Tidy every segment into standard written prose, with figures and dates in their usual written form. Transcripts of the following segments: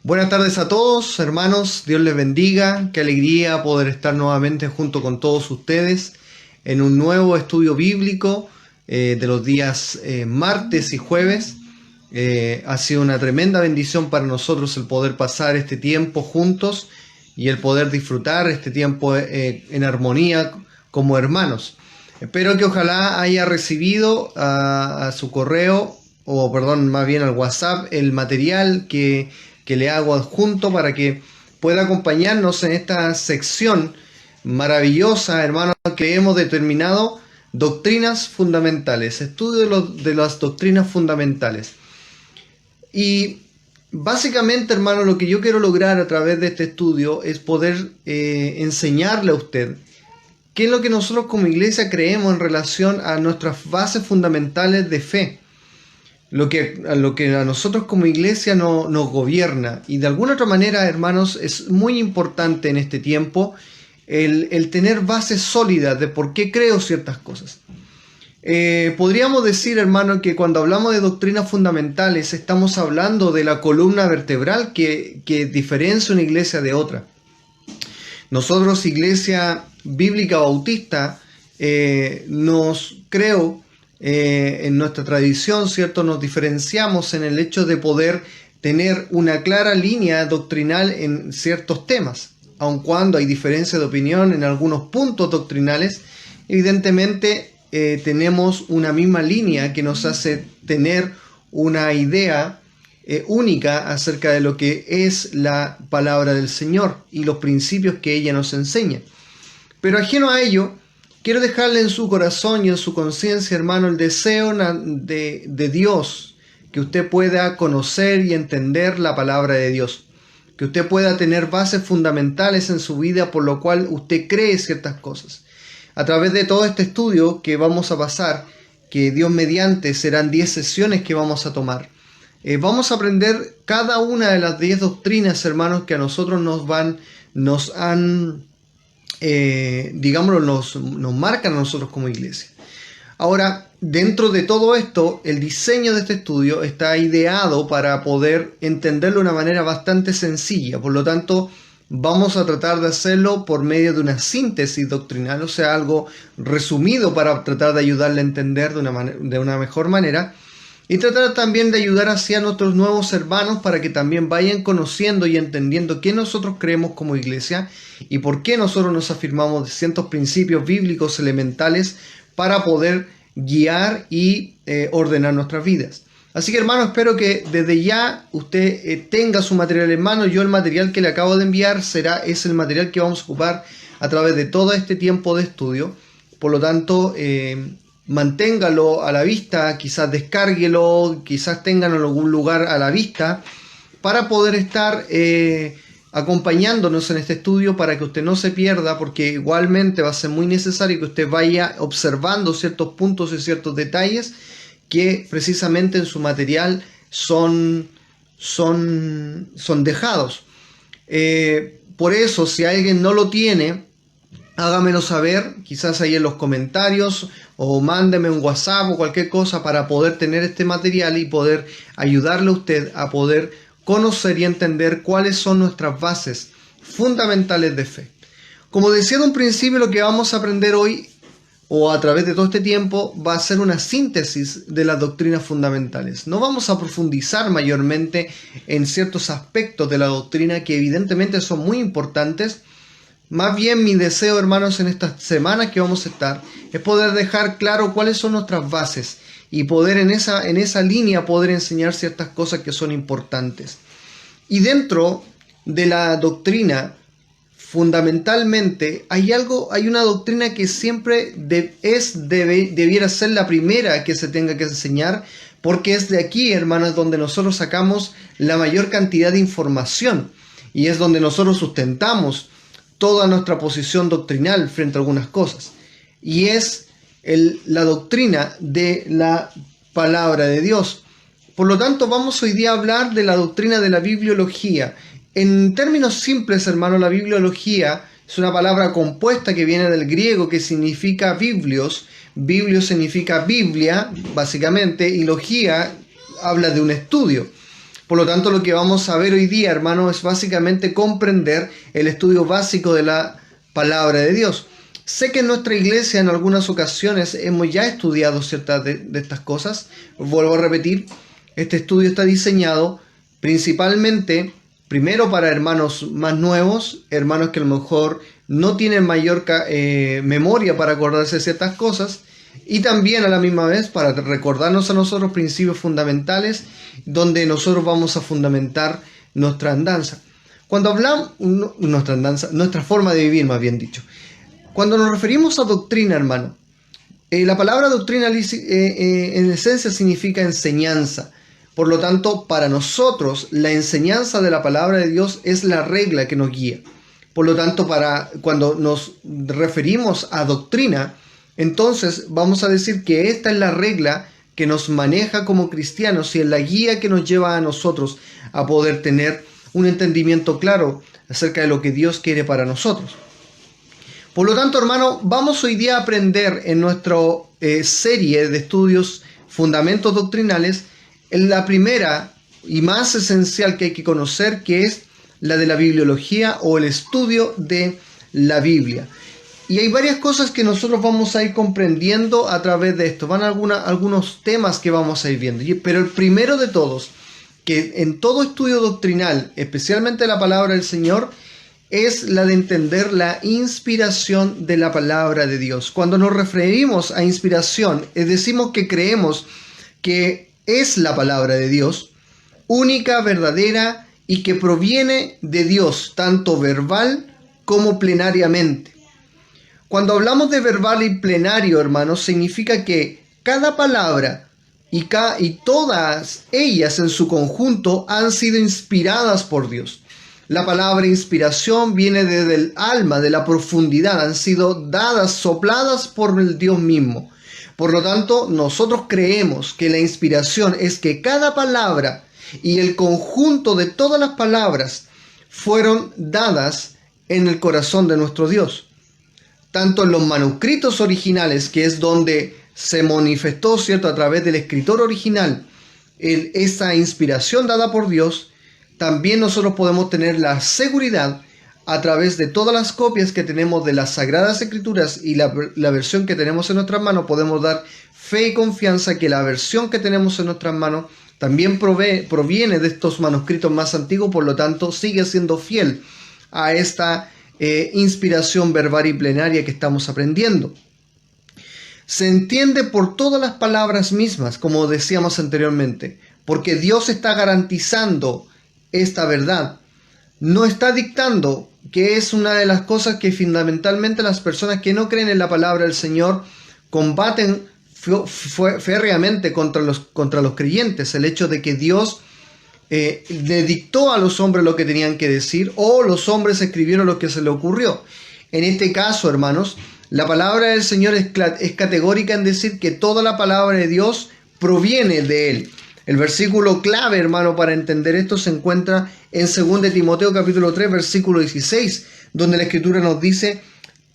Buenas tardes a todos, hermanos. Dios les bendiga. Qué alegría poder estar nuevamente junto con todos ustedes en un nuevo estudio bíblico de los días martes y jueves. Ha sido una tremenda bendición para nosotros el poder pasar este tiempo juntos y el poder disfrutar este tiempo en armonía como hermanos. Espero que ojalá haya recibido a su correo, o perdón, más bien al WhatsApp, el material que le hago adjunto para que pueda acompañarnos en esta sección maravillosa, hermanos, que hemos determinado doctrinas fundamentales, estudio de las doctrinas fundamentales. Y básicamente, hermanos, lo que yo quiero lograr a través de este estudio es poder enseñarle a usted qué es lo que nosotros como iglesia creemos en relación a nuestras bases fundamentales de fe. Lo que a nosotros como iglesia nos gobierna. Y de alguna otra manera, hermanos, es muy importante en este tiempo el tener bases sólidas de por qué creo ciertas cosas. Podríamos decir, hermano, que cuando hablamos de doctrinas fundamentales estamos hablando de la columna vertebral que diferencia una iglesia de otra. Nosotros, Iglesia Bíblica Bautista, en nuestra tradición, ¿cierto?, nos diferenciamos en el hecho de poder tener una clara línea doctrinal en ciertos temas. Aun cuando hay diferencia de opinión en algunos puntos doctrinales, evidentemente tenemos una misma línea que nos hace tener una idea única acerca de lo que es la palabra del Señor y los principios que ella nos enseña. Pero ajeno a ello, quiero dejarle en su corazón y en su conciencia, hermano, el deseo de Dios, que usted pueda conocer y entender la palabra de Dios, que usted pueda tener bases fundamentales en su vida por lo cual usted cree ciertas cosas. A través de todo este estudio que vamos a pasar, que Dios mediante serán 10 sesiones que vamos a tomar, vamos a aprender cada una de las 10 doctrinas, hermanos, que a nosotros nos marcan a nosotros como iglesia. Ahora, dentro de todo esto, el diseño de este estudio está ideado para poder entenderlo de una manera bastante sencilla. Por lo tanto, vamos a tratar de hacerlo por medio de una síntesis doctrinal, o sea, algo resumido para tratar de ayudarle a entender de una mejor manera. Y tratar también de ayudar hacia nuestros nuevos hermanos para que también vayan conociendo y entendiendo qué nosotros creemos como iglesia y por qué nosotros nos afirmamos de ciertos principios bíblicos elementales para poder guiar y ordenar nuestras vidas. Así que, hermano, espero que desde ya usted tenga su material en mano. Yo el material que le acabo de enviar es el material que vamos a ocupar a través de todo este tiempo de estudio. Por lo tanto, manténgalo a la vista, quizás descárguelo, quizás tengan en algún lugar a la vista para poder estar acompañándonos en este estudio para que usted no se pierda, porque igualmente va a ser muy necesario que usted vaya observando ciertos puntos y ciertos detalles que precisamente en su material son dejados. Por eso, si alguien no lo tiene, hágamelo saber, quizás ahí en los comentarios, o mándeme un WhatsApp o cualquier cosa para poder tener este material y poder ayudarle a usted a poder conocer y entender cuáles son nuestras bases fundamentales de fe. Como decía en un principio, lo que vamos a aprender hoy o a través de todo este tiempo va a ser una síntesis de las doctrinas fundamentales. No vamos a profundizar mayormente en ciertos aspectos de la doctrina que evidentemente son muy importantes. Más bien mi deseo, hermanos, en estas semanas que vamos a estar, es poder dejar claro cuáles son nuestras bases y poder en esa línea poder enseñar ciertas cosas que son importantes. Y dentro de la doctrina, fundamentalmente, hay una doctrina que siempre debiera ser la primera que se tenga que enseñar, porque es de aquí, hermanos, donde nosotros sacamos la mayor cantidad de información y es donde nosotros sustentamos toda nuestra posición doctrinal frente a algunas cosas, y es la doctrina de la palabra de Dios. Por lo tanto, vamos hoy día a hablar de la doctrina de la bibliología. En términos simples, hermano, la bibliología es una palabra compuesta que viene del griego que significa biblios. Biblio significa Biblia, básicamente, y logía habla de un estudio. Por lo tanto, lo que vamos a ver hoy día, hermano, es básicamente comprender el estudio básico de la palabra de Dios. Sé que en nuestra iglesia en algunas ocasiones hemos ya estudiado ciertas de estas cosas. Vuelvo a repetir, este estudio está diseñado principalmente, primero para hermanos más nuevos, hermanos que a lo mejor no tienen mayor memoria para acordarse de ciertas cosas, y también a la misma vez para recordarnos a nosotros principios fundamentales donde nosotros vamos a fundamentar nuestra andanza. Cuando hablamos, nuestra forma de vivir, más bien dicho. Cuando nos referimos a doctrina, hermano, la palabra doctrina en esencia significa enseñanza. Por lo tanto, para nosotros, la enseñanza de la palabra de Dios es la regla que nos guía. Por lo tanto, cuando nos referimos a doctrina, entonces vamos a decir que esta es la regla que nos maneja como cristianos y es la guía que nos lleva a nosotros a poder tener un entendimiento claro acerca de lo que Dios quiere para nosotros. Por lo tanto, hermano, vamos hoy día a aprender en nuestra serie de estudios fundamentos doctrinales en la primera y más esencial que hay que conocer, que es la de la bibliología o el estudio de la Biblia. Y hay varias cosas que nosotros vamos a ir comprendiendo a través de esto. Van algunos temas que vamos a ir viendo. Pero el primero de todos, que en todo estudio doctrinal, especialmente la palabra del Señor, es la de entender la inspiración de la palabra de Dios. Cuando nos referimos a inspiración, decimos que creemos que es la palabra de Dios, única, verdadera y que proviene de Dios, tanto verbal como plenariamente. Cuando hablamos de verbal y plenario, hermanos, significa que cada palabra y todas ellas en su conjunto han sido inspiradas por Dios. La palabra inspiración viene desde el alma, de la profundidad, han sido dadas, sopladas por el Dios mismo. Por lo tanto, nosotros creemos que la inspiración es que cada palabra y el conjunto de todas las palabras fueron dadas en el corazón de nuestro Dios. Tanto en los manuscritos originales, que es donde se manifestó, ¿cierto?, a través del escritor original, esa inspiración dada por Dios, también nosotros podemos tener la seguridad a través de todas las copias que tenemos de las Sagradas Escrituras y la versión que tenemos en nuestras manos, podemos dar fe y confianza que la versión que tenemos en nuestras manos también proviene de estos manuscritos más antiguos, por lo tanto sigue siendo fiel a esta inspiración verbal y plenaria que estamos aprendiendo. Se entiende por todas las palabras mismas, como decíamos anteriormente, porque Dios está garantizando esta verdad. No está dictando, que es una de las cosas que fundamentalmente las personas que no creen en la palabra del Señor combaten férreamente contra los creyentes, el hecho de que Dios le dictó a los hombres lo que tenían que decir, o los hombres escribieron lo que se les ocurrió. En este caso, hermanos, la palabra del Señor es categórica en decir que toda la palabra de Dios proviene de Él. El versículo clave, hermano, para entender esto se encuentra en 2 Timoteo capítulo 3, versículo 16, donde la Escritura nos dice: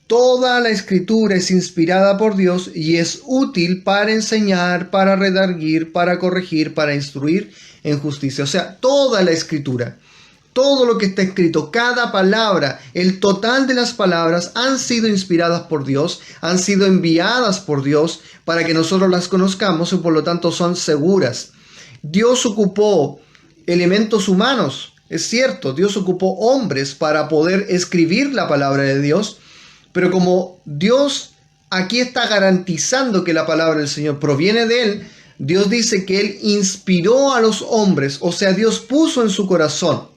toda la Escritura es inspirada por Dios y es útil para enseñar, para redarguir, para corregir, para instruir en justicia. O sea, toda la Escritura, todo lo que está escrito, cada palabra, el total de las palabras han sido inspiradas por Dios, han sido enviadas por Dios para que nosotros las conozcamos y por lo tanto son seguras. Dios ocupó elementos humanos, es cierto, Dios ocupó hombres para poder escribir la palabra de Dios, pero como Dios aquí está garantizando que la palabra del Señor proviene de Él, Dios dice que Él inspiró a los hombres, o sea, Dios puso en su corazón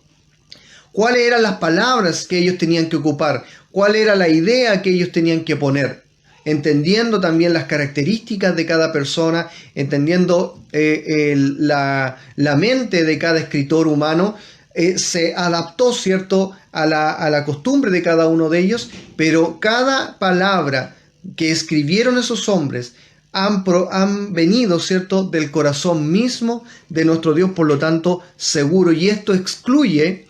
cuáles eran las palabras que ellos tenían que ocupar, cuál era la idea que ellos tenían que poner, entendiendo también las características de cada persona, entendiendo la mente de cada escritor humano, se adaptó, ¿cierto?, a la costumbre de cada uno de ellos, pero cada palabra que escribieron esos hombres han venido, ¿cierto?, del corazón mismo de nuestro Dios, por lo tanto, seguro, y esto excluye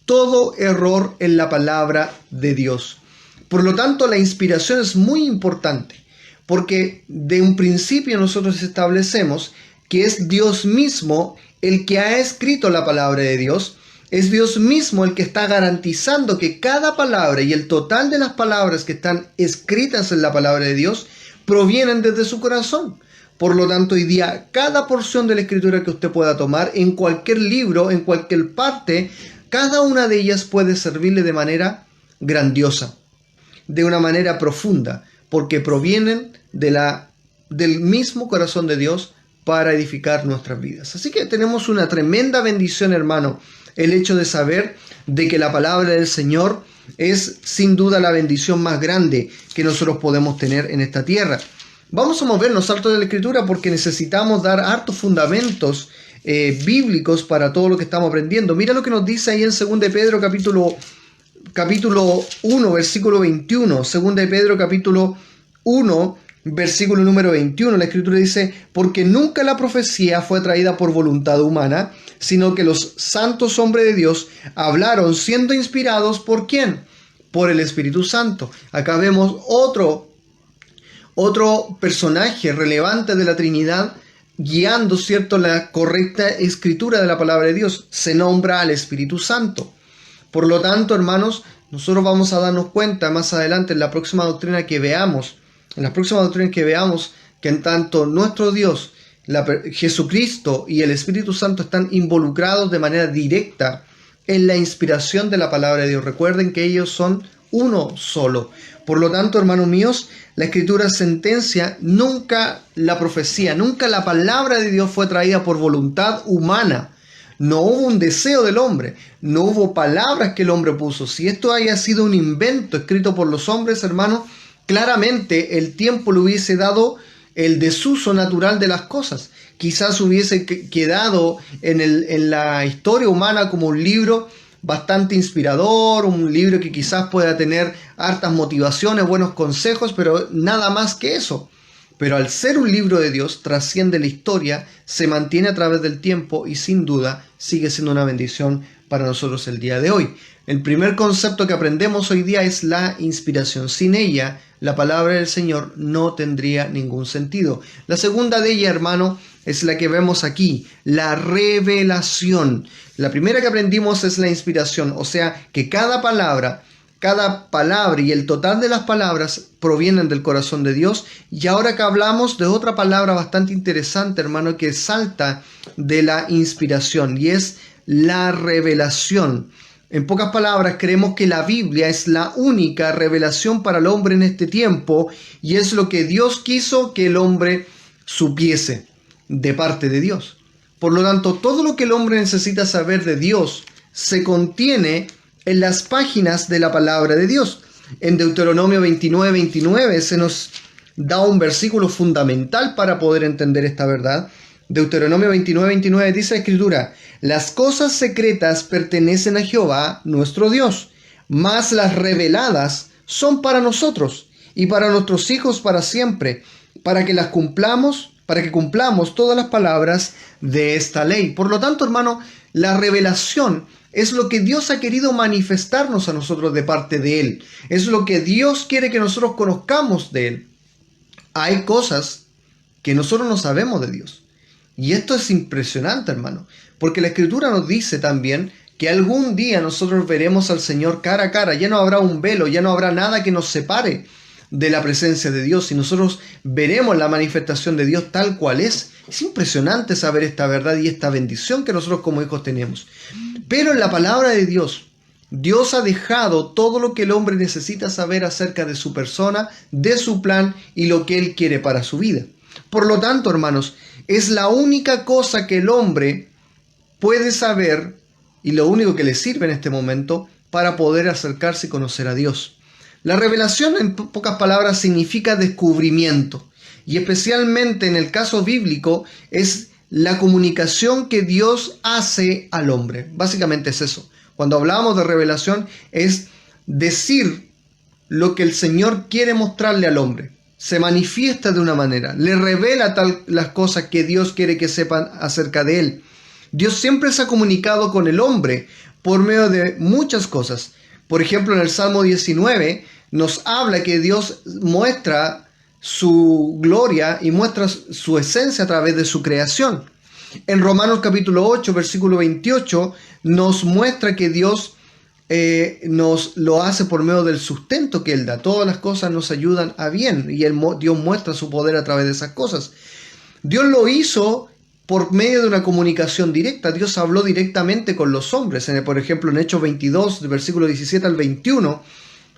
todo error en la palabra de Dios. Por lo tanto, la inspiración es muy importante, porque de un principio nosotros establecemos que es Dios mismo el que ha escrito la palabra de Dios, es Dios mismo el que está garantizando que cada palabra y el total de las palabras que están escritas en la palabra de Dios provienen desde su corazón. Por lo tanto, hoy día, cada porción de la Escritura que usted pueda tomar, en cualquier libro, en cualquier parte, cada una de ellas puede servirle de manera grandiosa, de una manera profunda, porque provienen del mismo corazón de Dios para edificar nuestras vidas. Así que tenemos una tremenda bendición, hermano, el hecho de saber de que la palabra del Señor es sin duda la bendición más grande que nosotros podemos tener en esta tierra. Vamos a movernos harto de la Escritura porque necesitamos dar hartos fundamentos bíblicos para todo lo que estamos aprendiendo. Mira lo que nos dice ahí en 2 de Pedro capítulo 1, versículo 21. 2 de Pedro capítulo 1, versículo número 21. La Escritura dice: porque nunca la profecía fue traída por voluntad humana, sino que los santos hombres de Dios hablaron siendo inspirados ¿por quién? Por el Espíritu Santo. Acá vemos otro personaje relevante de la Trinidad guiando, ¿cierto?, la correcta escritura de la palabra de Dios. Se nombra al Espíritu Santo. Por lo tanto, hermanos, nosotros vamos a darnos cuenta más adelante en la próxima doctrina que veamos, que en tanto nuestro Dios, Jesucristo y el Espíritu Santo están involucrados de manera directa en la inspiración de la palabra de Dios. Recuerden que ellos son uno solo. Por lo tanto, hermanos míos, la Escritura sentencia: nunca la profecía, nunca la palabra de Dios fue traída por voluntad humana. No hubo un deseo del hombre, no hubo palabras que el hombre puso. Si esto haya sido un invento escrito por los hombres, hermanos, claramente el tiempo le hubiese dado el desuso natural de las cosas. Quizás hubiese quedado en la historia humana como un libro bastante inspirador, un libro que quizás pueda tener hartas motivaciones, buenos consejos, pero nada más que eso. Pero al ser un libro de Dios, trasciende la historia, se mantiene a través del tiempo y sin duda sigue siendo una bendición para nosotros el día de hoy. El primer concepto que aprendemos hoy día es la inspiración. Sin ella, la palabra del Señor no tendría ningún sentido. La segunda de ella, hermano, es la que vemos aquí, la revelación. La primera que aprendimos es la inspiración, o sea que cada palabra y el total de las palabras provienen del corazón de Dios. Y ahora que hablamos de otra palabra bastante interesante, hermano, que salta de la inspiración, y es la revelación. En pocas palabras, creemos que la Biblia es la única revelación para el hombre en este tiempo, y es lo que Dios quiso que el hombre supiese de parte de Dios. Por lo tanto, todo lo que el hombre necesita saber de Dios se contiene en las páginas de la palabra de Dios. En Deuteronomio 29:29 se nos da un versículo fundamental para poder entender esta verdad. Deuteronomio 29:29 dice la Escritura: las cosas secretas pertenecen a Jehová nuestro Dios, mas las reveladas son para nosotros y para nuestros hijos para siempre, para que cumplamos todas las palabras de esta ley. Por lo tanto, hermano, la revelación es lo que Dios ha querido manifestarnos a nosotros de parte de Él. Es lo que Dios quiere que nosotros conozcamos de Él. Hay cosas que nosotros no sabemos de Dios. Y esto es impresionante, hermano, porque la Escritura nos dice también que algún día nosotros veremos al Señor cara a cara. Ya no habrá un velo, ya no habrá nada que nos separe de la presencia de Dios, y nosotros veremos la manifestación de Dios tal cual es. Es impresionante saber esta verdad y esta bendición que nosotros como hijos tenemos. Pero en la palabra de Dios, Dios ha dejado todo lo que el hombre necesita saber acerca de su persona, de su plan y lo que Él quiere para su vida. Por lo tanto, hermanos, es la única cosa que el hombre puede saber y lo único que le sirve en este momento para poder acercarse y conocer a Dios. La revelación, en pocas palabras, significa descubrimiento, y especialmente en el caso bíblico es la comunicación que Dios hace al hombre. Básicamente es eso. Cuando hablamos de revelación es decir lo que el Señor quiere mostrarle al hombre. Se manifiesta de una manera, le revela las cosas que Dios quiere que sepan acerca de Él. Dios siempre se ha comunicado con el hombre por medio de muchas cosas. Por ejemplo, en el Salmo 19 nos habla que Dios muestra su gloria y muestra su esencia a través de su creación. En Romanos capítulo 8, versículo 28, nos muestra que Dios nos lo hace por medio del sustento que Él da. Todas las cosas nos ayudan a bien y Dios muestra su poder a través de esas cosas. Dios lo hizo por medio de una comunicación directa. Dios habló directamente con los hombres. Por ejemplo, en Hechos 22, del versículo 17 al 21,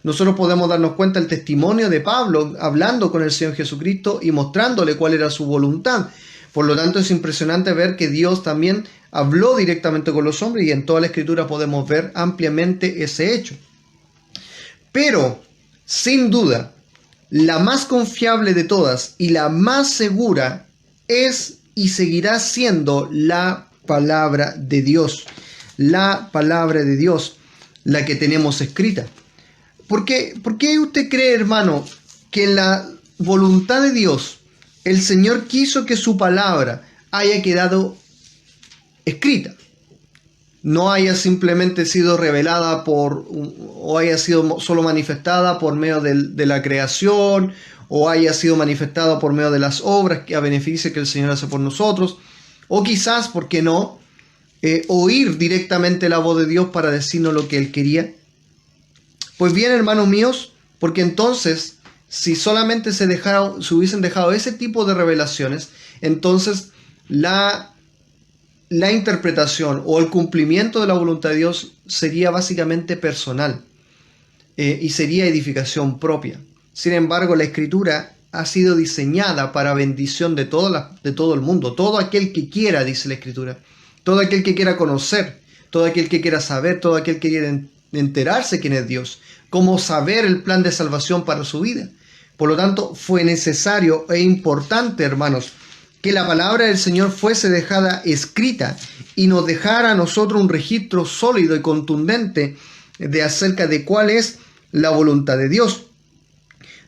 nosotros podemos darnos cuenta del testimonio de Pablo hablando con el Señor Jesucristo y mostrándole cuál era su voluntad. Por lo tanto, es impresionante ver que Dios también habló directamente con los hombres y en toda la Escritura podemos ver ampliamente ese hecho. Pero, sin duda, la más confiable de todas y la más segura es y seguirá siendo la palabra de Dios. La palabra de Dios, la que tenemos escrita. ¿Por qué usted cree, hermano, que en la voluntad de Dios el Señor quiso que su palabra haya quedado escrita? No haya simplemente sido revelada o haya sido solo manifestada por medio de la creación, o haya sido manifestada por medio de las obras que a beneficio que el Señor hace por nosotros, o quizás, ¿por qué no?, oír directamente la voz de Dios para decirnos lo que Él quería. Pues bien, hermanos míos, porque entonces, si solamente se hubiesen dejado ese tipo de revelaciones, entonces la interpretación o el cumplimiento de la voluntad de Dios sería básicamente personal y sería edificación propia. Sin embargo, la Escritura ha sido diseñada para bendición de todo el mundo. Todo aquel que quiera, dice la Escritura. Todo aquel que quiera conocer, todo aquel que quiera saber, todo aquel que quiera enterarse quién es Dios, cómo saber el plan de salvación para su vida. Por lo tanto, fue necesario e importante, hermanos, que la palabra del Señor fuese dejada escrita y nos dejara a nosotros un registro sólido y contundente de acerca de cuál es la voluntad de Dios.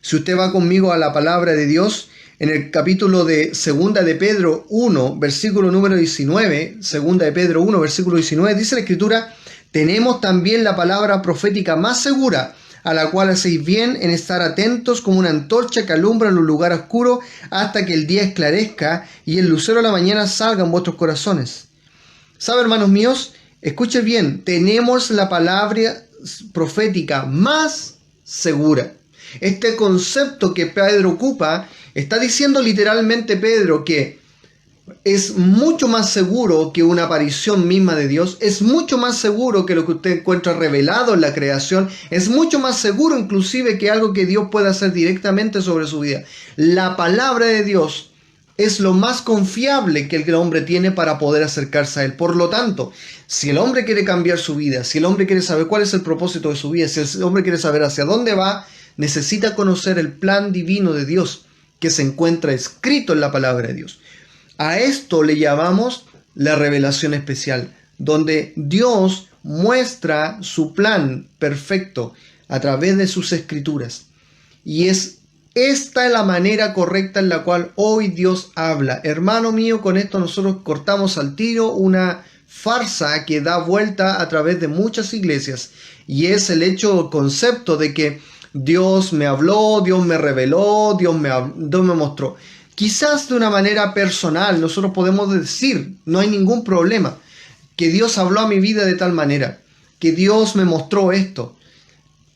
Si usted va conmigo a la palabra de Dios, en el capítulo de Segunda de Pedro 1, versículo número 19, Segunda de Pedro 1, versículo 19, dice la Escritura: tenemos también la palabra profética más segura, a la cual hacéis bien en estar atentos como una antorcha que alumbra en un lugar oscuro hasta que el día esclarezca y el lucero de la mañana salga en vuestros corazones. ¿Sabe, hermanos míos? Escuche bien, tenemos la palabra profética más segura. Este concepto que Pedro ocupa, está diciendo literalmente Pedro que es mucho más seguro que una aparición misma de Dios, es mucho más seguro que lo que usted encuentra revelado en la creación, es mucho más seguro inclusive que algo que Dios pueda hacer directamente sobre su vida. La palabra de Dios es lo más confiable que el hombre tiene para poder acercarse a Él. Por lo tanto, si el hombre quiere cambiar su vida, si el hombre quiere saber cuál es el propósito de su vida, si el hombre quiere saber hacia dónde va, necesita conocer el plan divino de Dios que se encuentra escrito en la palabra de Dios. A esto le llamamos la revelación especial, donde Dios muestra su plan perfecto a través de sus escrituras. Y esta es la manera correcta en la cual hoy Dios habla. Hermano mío, con esto nosotros cortamos al tiro una farsa que da vuelta a través de muchas iglesias, y es el concepto de que Dios me habló, Dios me reveló, Dios me mostró. Quizás de una manera personal nosotros podemos decir, no hay ningún problema, que Dios habló a mi vida de tal manera, que Dios me mostró esto.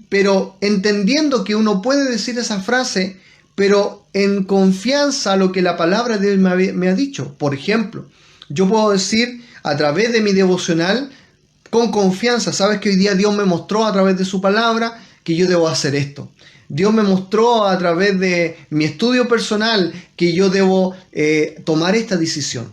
Pero entendiendo que uno puede decir esa frase, pero en confianza a lo que la palabra de Dios me ha dicho. Por ejemplo, yo puedo decir a través de mi devocional, con confianza, sabes que hoy día Dios me mostró a través de su palabra que yo debo hacer esto. Dios me mostró a través de mi estudio personal que yo debo tomar esta decisión.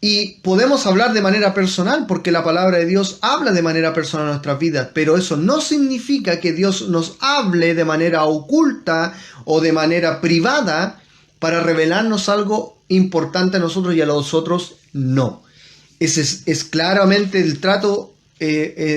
Y podemos hablar de manera personal porque la palabra de Dios habla de manera personal en nuestras vidas, pero eso no significa que Dios nos hable de manera oculta o de manera privada para revelarnos algo importante a nosotros y a los otros no. Ese es claramente el trato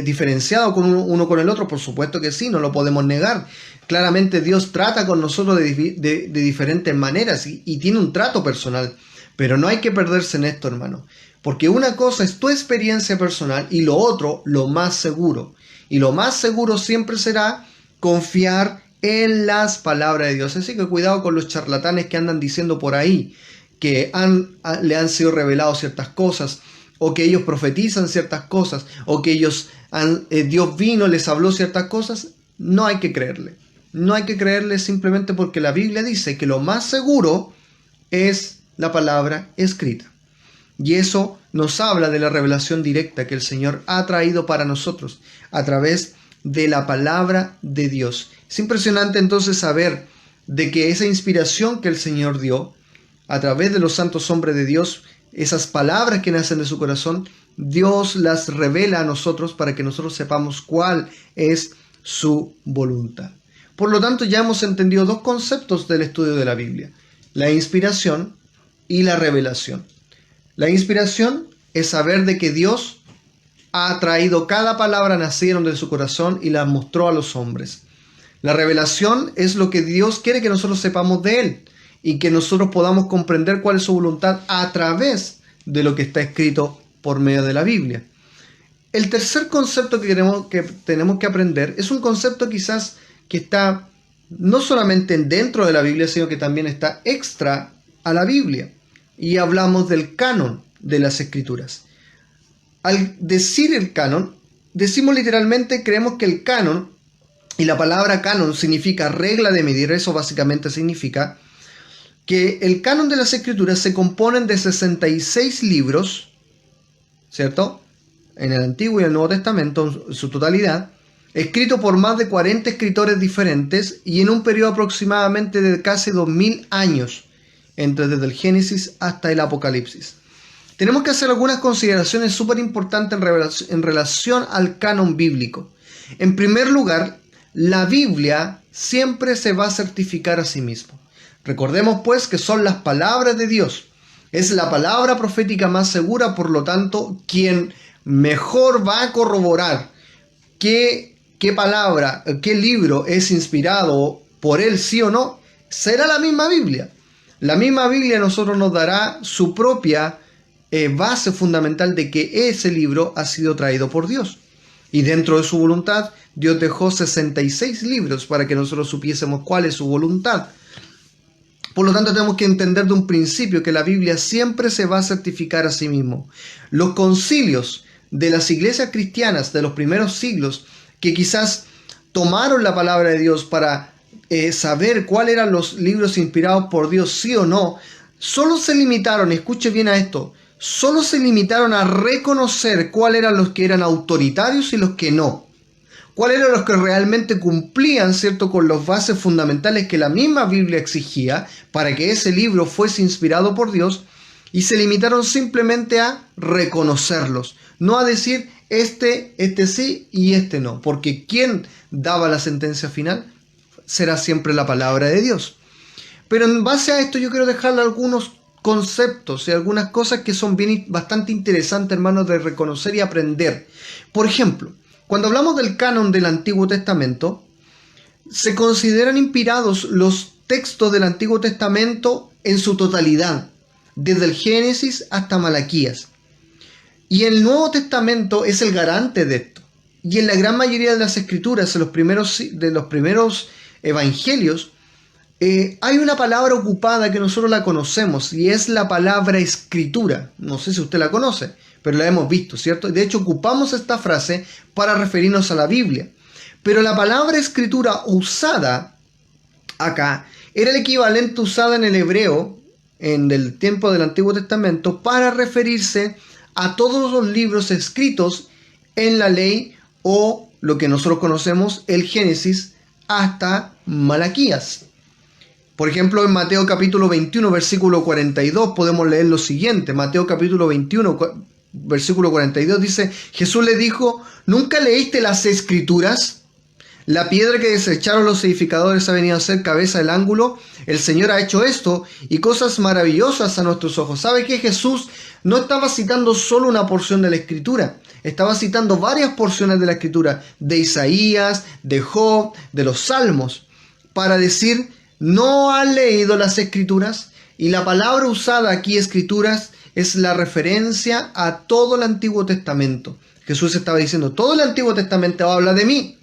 diferenciado con uno con el otro, por supuesto que sí, no lo podemos negar. Claramente Dios trata con nosotros de diferentes maneras y tiene un trato personal, pero no hay que perderse en esto, hermano, porque una cosa es tu experiencia personal y lo otro, lo más seguro. Y lo más seguro siempre será confiar en las palabras de Dios. Así que cuidado con los charlatanes que andan diciendo por ahí que le han sido reveladas ciertas cosas, o que ellos profetizan ciertas cosas, o que Dios vino, les habló ciertas cosas, no hay que creerle. No hay que creerle simplemente porque la Biblia dice que lo más seguro es la palabra escrita. Y eso nos habla de la revelación directa que el Señor ha traído para nosotros a través de la palabra de Dios. Es impresionante entonces saber de que esa inspiración que el Señor dio a través de los santos hombres de Dios, esas palabras que nacen de su corazón, Dios las revela a nosotros para que nosotros sepamos cuál es su voluntad. Por lo tanto, ya hemos entendido dos conceptos del estudio de la Biblia: la inspiración y la revelación. La inspiración es saber de que Dios ha traído cada palabra nacida de su corazón y la mostró a los hombres. La revelación es lo que Dios quiere que nosotros sepamos de Él y que nosotros podamos comprender cuál es su voluntad a través de lo que está escrito por medio de la Biblia. El tercer concepto que tenemos que aprender es un concepto quizás que está no solamente dentro de la Biblia, sino que también está extra a la Biblia. Y hablamos del canon de las Escrituras. Al decir el canon, decimos literalmente, creemos que el canon, y la palabra canon significa regla de medir, eso básicamente significa que el canon de las Escrituras se componen de 66 libros, ¿cierto?, en el Antiguo y el Nuevo Testamento en su totalidad, escrito por más de 40 escritores diferentes y en un periodo aproximadamente de casi 2000 años, desde el Génesis hasta el Apocalipsis. Tenemos que hacer algunas consideraciones súper importantes en relación al canon bíblico. En primer lugar, la Biblia siempre se va a certificar a sí misma. Recordemos pues que son las palabras de Dios. Es la palabra profética más segura, por lo tanto, quien mejor va a corroborar qué palabra, qué libro es inspirado por él, sí o no, será la misma Biblia. La misma Biblia a nosotros nos dará su propia base fundamental de que ese libro ha sido traído por Dios. Y dentro de su voluntad, Dios dejó 66 libros para que nosotros supiésemos cuál es su voluntad. Por lo tanto, tenemos que entender de un principio que la Biblia siempre se va a certificar a sí mismo. Los concilios de las iglesias cristianas de los primeros siglos, que quizás tomaron la palabra de Dios para saber cuáles eran los libros inspirados por Dios, sí o no, solo se limitaron, escuche bien a esto, solo se limitaron a reconocer cuáles eran los que eran autoritarios y los que no. ¿Cuáles eran los que realmente cumplían, cierto, con las bases fundamentales que la misma Biblia exigía para que ese libro fuese inspirado por Dios? Y se limitaron simplemente a reconocerlos, no a decir este sí y este no, porque quien daba la sentencia final será siempre la palabra de Dios. Pero en base a esto yo quiero dejarle algunos conceptos y algunas cosas que son bastante interesantes, hermanos, de reconocer y aprender. Por ejemplo, cuando hablamos del canon del Antiguo Testamento, se consideran inspirados los textos del Antiguo Testamento en su totalidad, desde el Génesis hasta Malaquías. Y el Nuevo Testamento es el garante de esto. Y en la gran mayoría de las escrituras, de los primeros evangelios, hay una palabra ocupada que nosotros la conocemos y es la palabra escritura. No sé si usted la conoce, pero la hemos visto, ¿cierto? De hecho, ocupamos esta frase para referirnos a la Biblia. Pero la palabra escritura usada acá era el equivalente usado en el hebreo en el tiempo del Antiguo Testamento para referirse a todos los libros escritos en la ley o lo que nosotros conocemos, el Génesis hasta Malaquías. Por ejemplo, en Mateo capítulo 21, versículo 42, podemos leer lo siguiente. Mateo capítulo 21, versículo 42 dice: Jesús le dijo, ¿nunca leíste las Escrituras? La piedra que desecharon los edificadores ha venido a ser cabeza del ángulo. El Señor ha hecho esto y cosas maravillosas a nuestros ojos. ¿Sabe que Jesús no estaba citando solo una porción de la Escritura? Estaba citando varias porciones de la Escritura, de Isaías, de Job, de los Salmos, para decir, ¿no han leído las Escrituras? Y la palabra usada aquí, Escrituras, es la referencia a todo el Antiguo Testamento. Jesús estaba diciendo, todo el Antiguo Testamento habla de mí.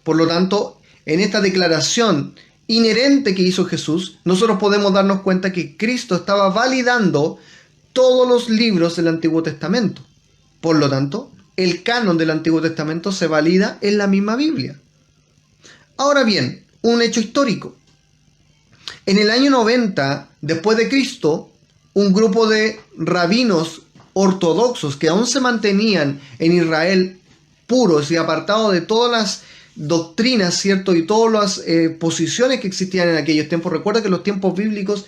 Por lo tanto, en esta declaración inherente que hizo Jesús, nosotros podemos darnos cuenta que Cristo estaba validando todos los libros del Antiguo Testamento. Por lo tanto, el canon del Antiguo Testamento se valida en la misma Biblia. Ahora bien, un hecho histórico. En el año 90 después de Cristo, un grupo de rabinos ortodoxos que aún se mantenían en Israel puros y apartados de todas las doctrinas, ¿cierto? Y todas las posiciones que existían en aquellos tiempos. Recuerda que en los tiempos bíblicos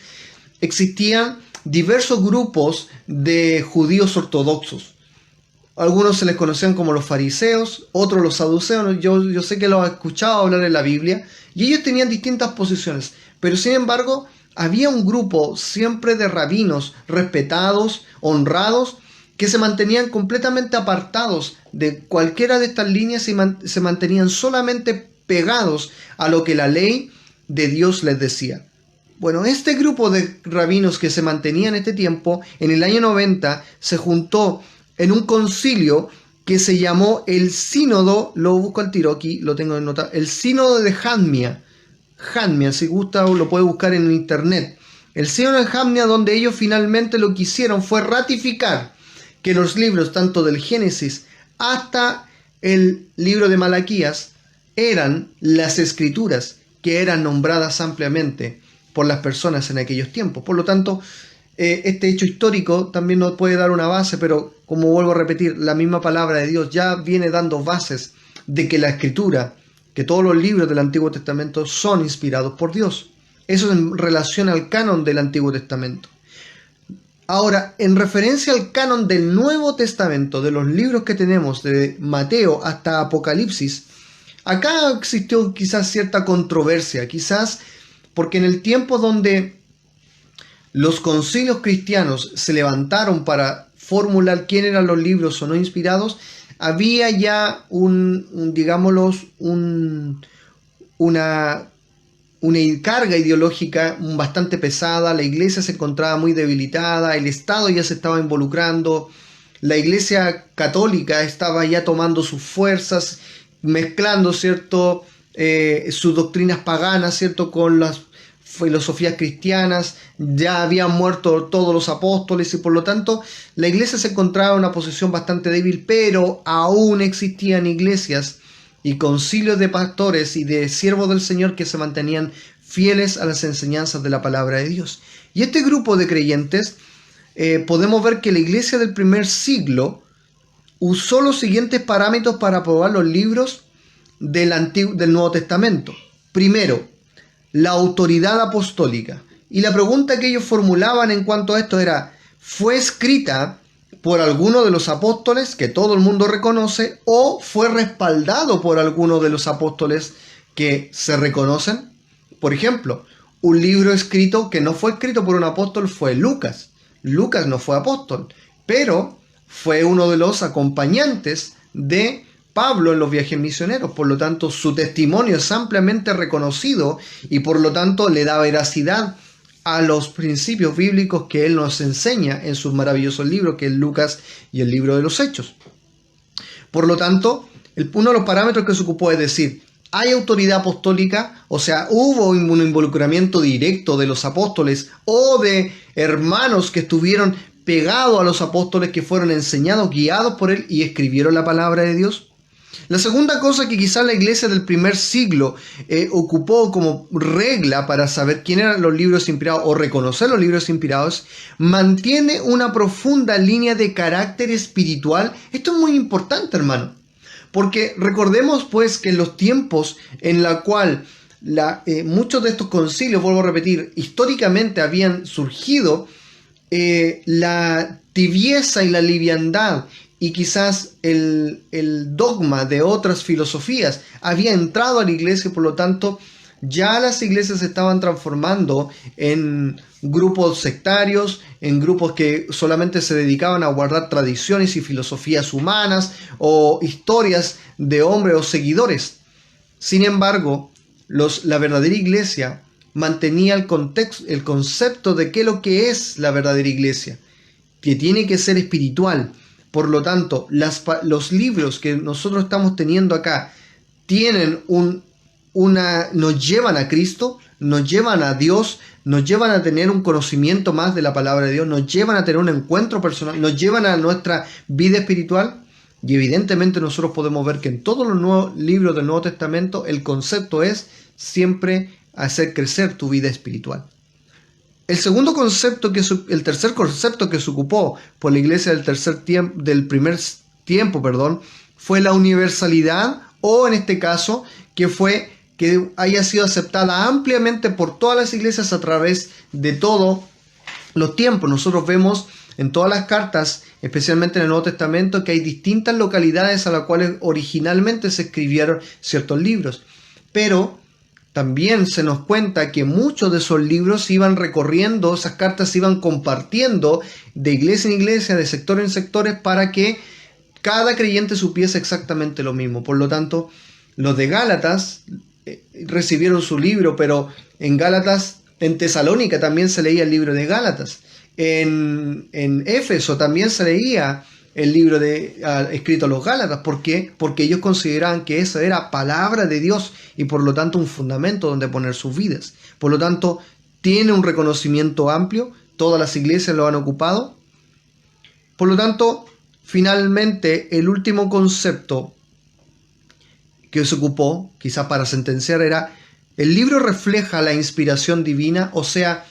existían diversos grupos de judíos ortodoxos. Algunos se les conocían como los fariseos, otros los saduceos. Yo sé que los he escuchado hablar en la Biblia, y ellos tenían distintas posiciones. Pero sin embargo, había un grupo siempre de rabinos respetados, honrados, que se mantenían completamente apartados de cualquiera de estas líneas y se mantenían solamente pegados a lo que la ley de Dios les decía. Bueno, este grupo de rabinos que se mantenía en este tiempo, en el año 90, se juntó en un concilio que se llamó el Sínodo, lo busco al tiro aquí, lo tengo en nota, el Sínodo de Jamnia. Jamnia, si gusta lo puede buscar en internet. El Sínodo de Jamnia, donde ellos finalmente lo que hicieron fue ratificar que los libros tanto del Génesis hasta el libro de Malaquías eran las escrituras que eran nombradas ampliamente por las personas en aquellos tiempos. Por lo tanto, este hecho histórico también nos puede dar una base, pero como vuelvo a repetir, la misma palabra de Dios ya viene dando bases de que la escritura, que todos los libros del Antiguo Testamento son inspirados por Dios. Eso en relación al canon del Antiguo Testamento. Ahora, en referencia al canon del Nuevo Testamento, de los libros que tenemos de Mateo hasta Apocalipsis, acá existió quizás cierta controversia, quizás porque en el tiempo donde los concilios cristianos se levantaron para formular quién eran los libros o no inspirados, había ya una carga ideológica bastante pesada. La iglesia se encontraba muy debilitada, el Estado ya se estaba involucrando, la iglesia católica estaba ya tomando sus fuerzas, mezclando, ¿cierto?, sus doctrinas paganas, ¿cierto?, con las filosofías cristianas. Ya habían muerto todos los apóstoles y por lo tanto la iglesia se encontraba en una posición bastante débil, pero aún existían iglesias y concilios de pastores y de siervos del Señor que se mantenían fieles a las enseñanzas de la palabra de Dios. Y este grupo de creyentes, podemos ver que la iglesia del primer siglo usó los siguientes parámetros para aprobar los libros del Nuevo Testamento. Primero, la autoridad apostólica. Y la pregunta que ellos formulaban en cuanto a esto era, ¿fue escrita por alguno de los apóstoles que todo el mundo reconoce o fue respaldado por alguno de los apóstoles que se reconocen? Por ejemplo, un libro escrito que no fue escrito por un apóstol fue Lucas. Lucas no fue apóstol, pero fue uno de los acompañantes de Pablo en los viajes misioneros. Por lo tanto, su testimonio es ampliamente reconocido y por lo tanto le da veracidad a los principios bíblicos que él nos enseña en sus maravillosos libros, que es Lucas y el libro de los Hechos. Por lo tanto, uno de los parámetros que se ocupó es decir, hay autoridad apostólica, o sea, hubo un involucramiento directo de los apóstoles o de hermanos que estuvieron pegados a los apóstoles, que fueron enseñados, guiados por él y escribieron la palabra de Dios. La segunda cosa que quizás la iglesia del primer siglo ocupó como regla para saber quién eran los libros inspirados o reconocer los libros inspirados, mantiene una profunda línea de carácter espiritual. Esto es muy importante, hermano, porque recordemos pues que en los tiempos en la cual muchos de estos concilios, vuelvo a repetir, históricamente habían surgido, la tibieza y la liviandad y quizás el dogma de otras filosofías había entrado a la iglesia. Por lo tanto, ya las iglesias se estaban transformando en grupos sectarios, en grupos que solamente se dedicaban a guardar tradiciones y filosofías humanas o historias de hombres o seguidores. Sin embargo, la verdadera iglesia mantenía el concepto de qué es lo que es la verdadera iglesia, que tiene que ser espiritual. Por lo tanto, los libros que nosotros estamos teniendo acá tienen nos llevan a Cristo, nos llevan a Dios, nos llevan a tener un conocimiento más de la palabra de Dios, nos llevan a tener un encuentro personal, nos llevan a nuestra vida espiritual. Y evidentemente nosotros podemos ver que en todos los nuevos libros del Nuevo Testamento el concepto es siempre hacer crecer tu vida espiritual. El tercer concepto que se ocupó por la iglesia del primer tiempo, fue la universalidad, o en este caso, que haya sido aceptada ampliamente por todas las iglesias a través de todos los tiempos. Nosotros vemos en todas las cartas, especialmente en el Nuevo Testamento, que hay distintas localidades a las cuales originalmente se escribieron ciertos libros. Pero también se nos cuenta que muchos de esos libros iban recorriendo, esas cartas se iban compartiendo de iglesia en iglesia, de sector en sectores, para que cada creyente supiese exactamente lo mismo. Por lo tanto, los de Gálatas recibieron su libro, pero en Tesalónica también se leía el libro de Gálatas. En Éfeso también se leía el libro escrito a los Gálatas. ¿Por qué? Porque ellos consideraban que esa era palabra de Dios y por lo tanto un fundamento donde poner sus vidas. Por lo tanto, tiene un reconocimiento amplio, todas las iglesias lo han ocupado. Por lo tanto, finalmente, el último concepto que se ocupó, quizás para sentenciar, era: el libro refleja la inspiración divina, o sea,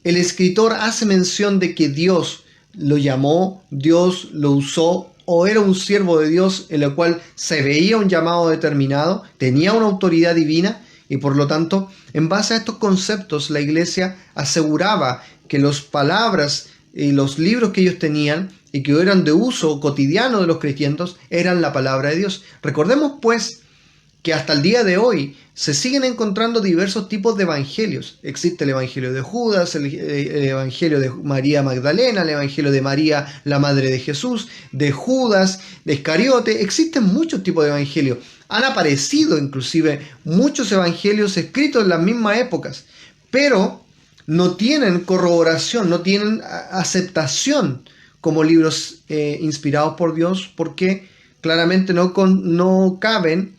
el escritor hace mención de que Dios lo llamó, Dios lo usó, o era un siervo de Dios en el cual se veía un llamado determinado, tenía una autoridad divina, y por lo tanto, en base a estos conceptos, la iglesia aseguraba que las palabras y los libros que ellos tenían y que eran de uso cotidiano de los cristianos eran la palabra de Dios. Recordemos pues que hasta el día de hoy se siguen encontrando diversos tipos de evangelios. Existe el evangelio de Judas, el evangelio de María Magdalena, el evangelio de María, la madre de Jesús, de Judas, de Iscariote. Existen muchos tipos de evangelios. Han aparecido inclusive muchos evangelios escritos en las mismas épocas, pero no tienen corroboración, no tienen aceptación como libros inspirados por Dios, porque claramente no caben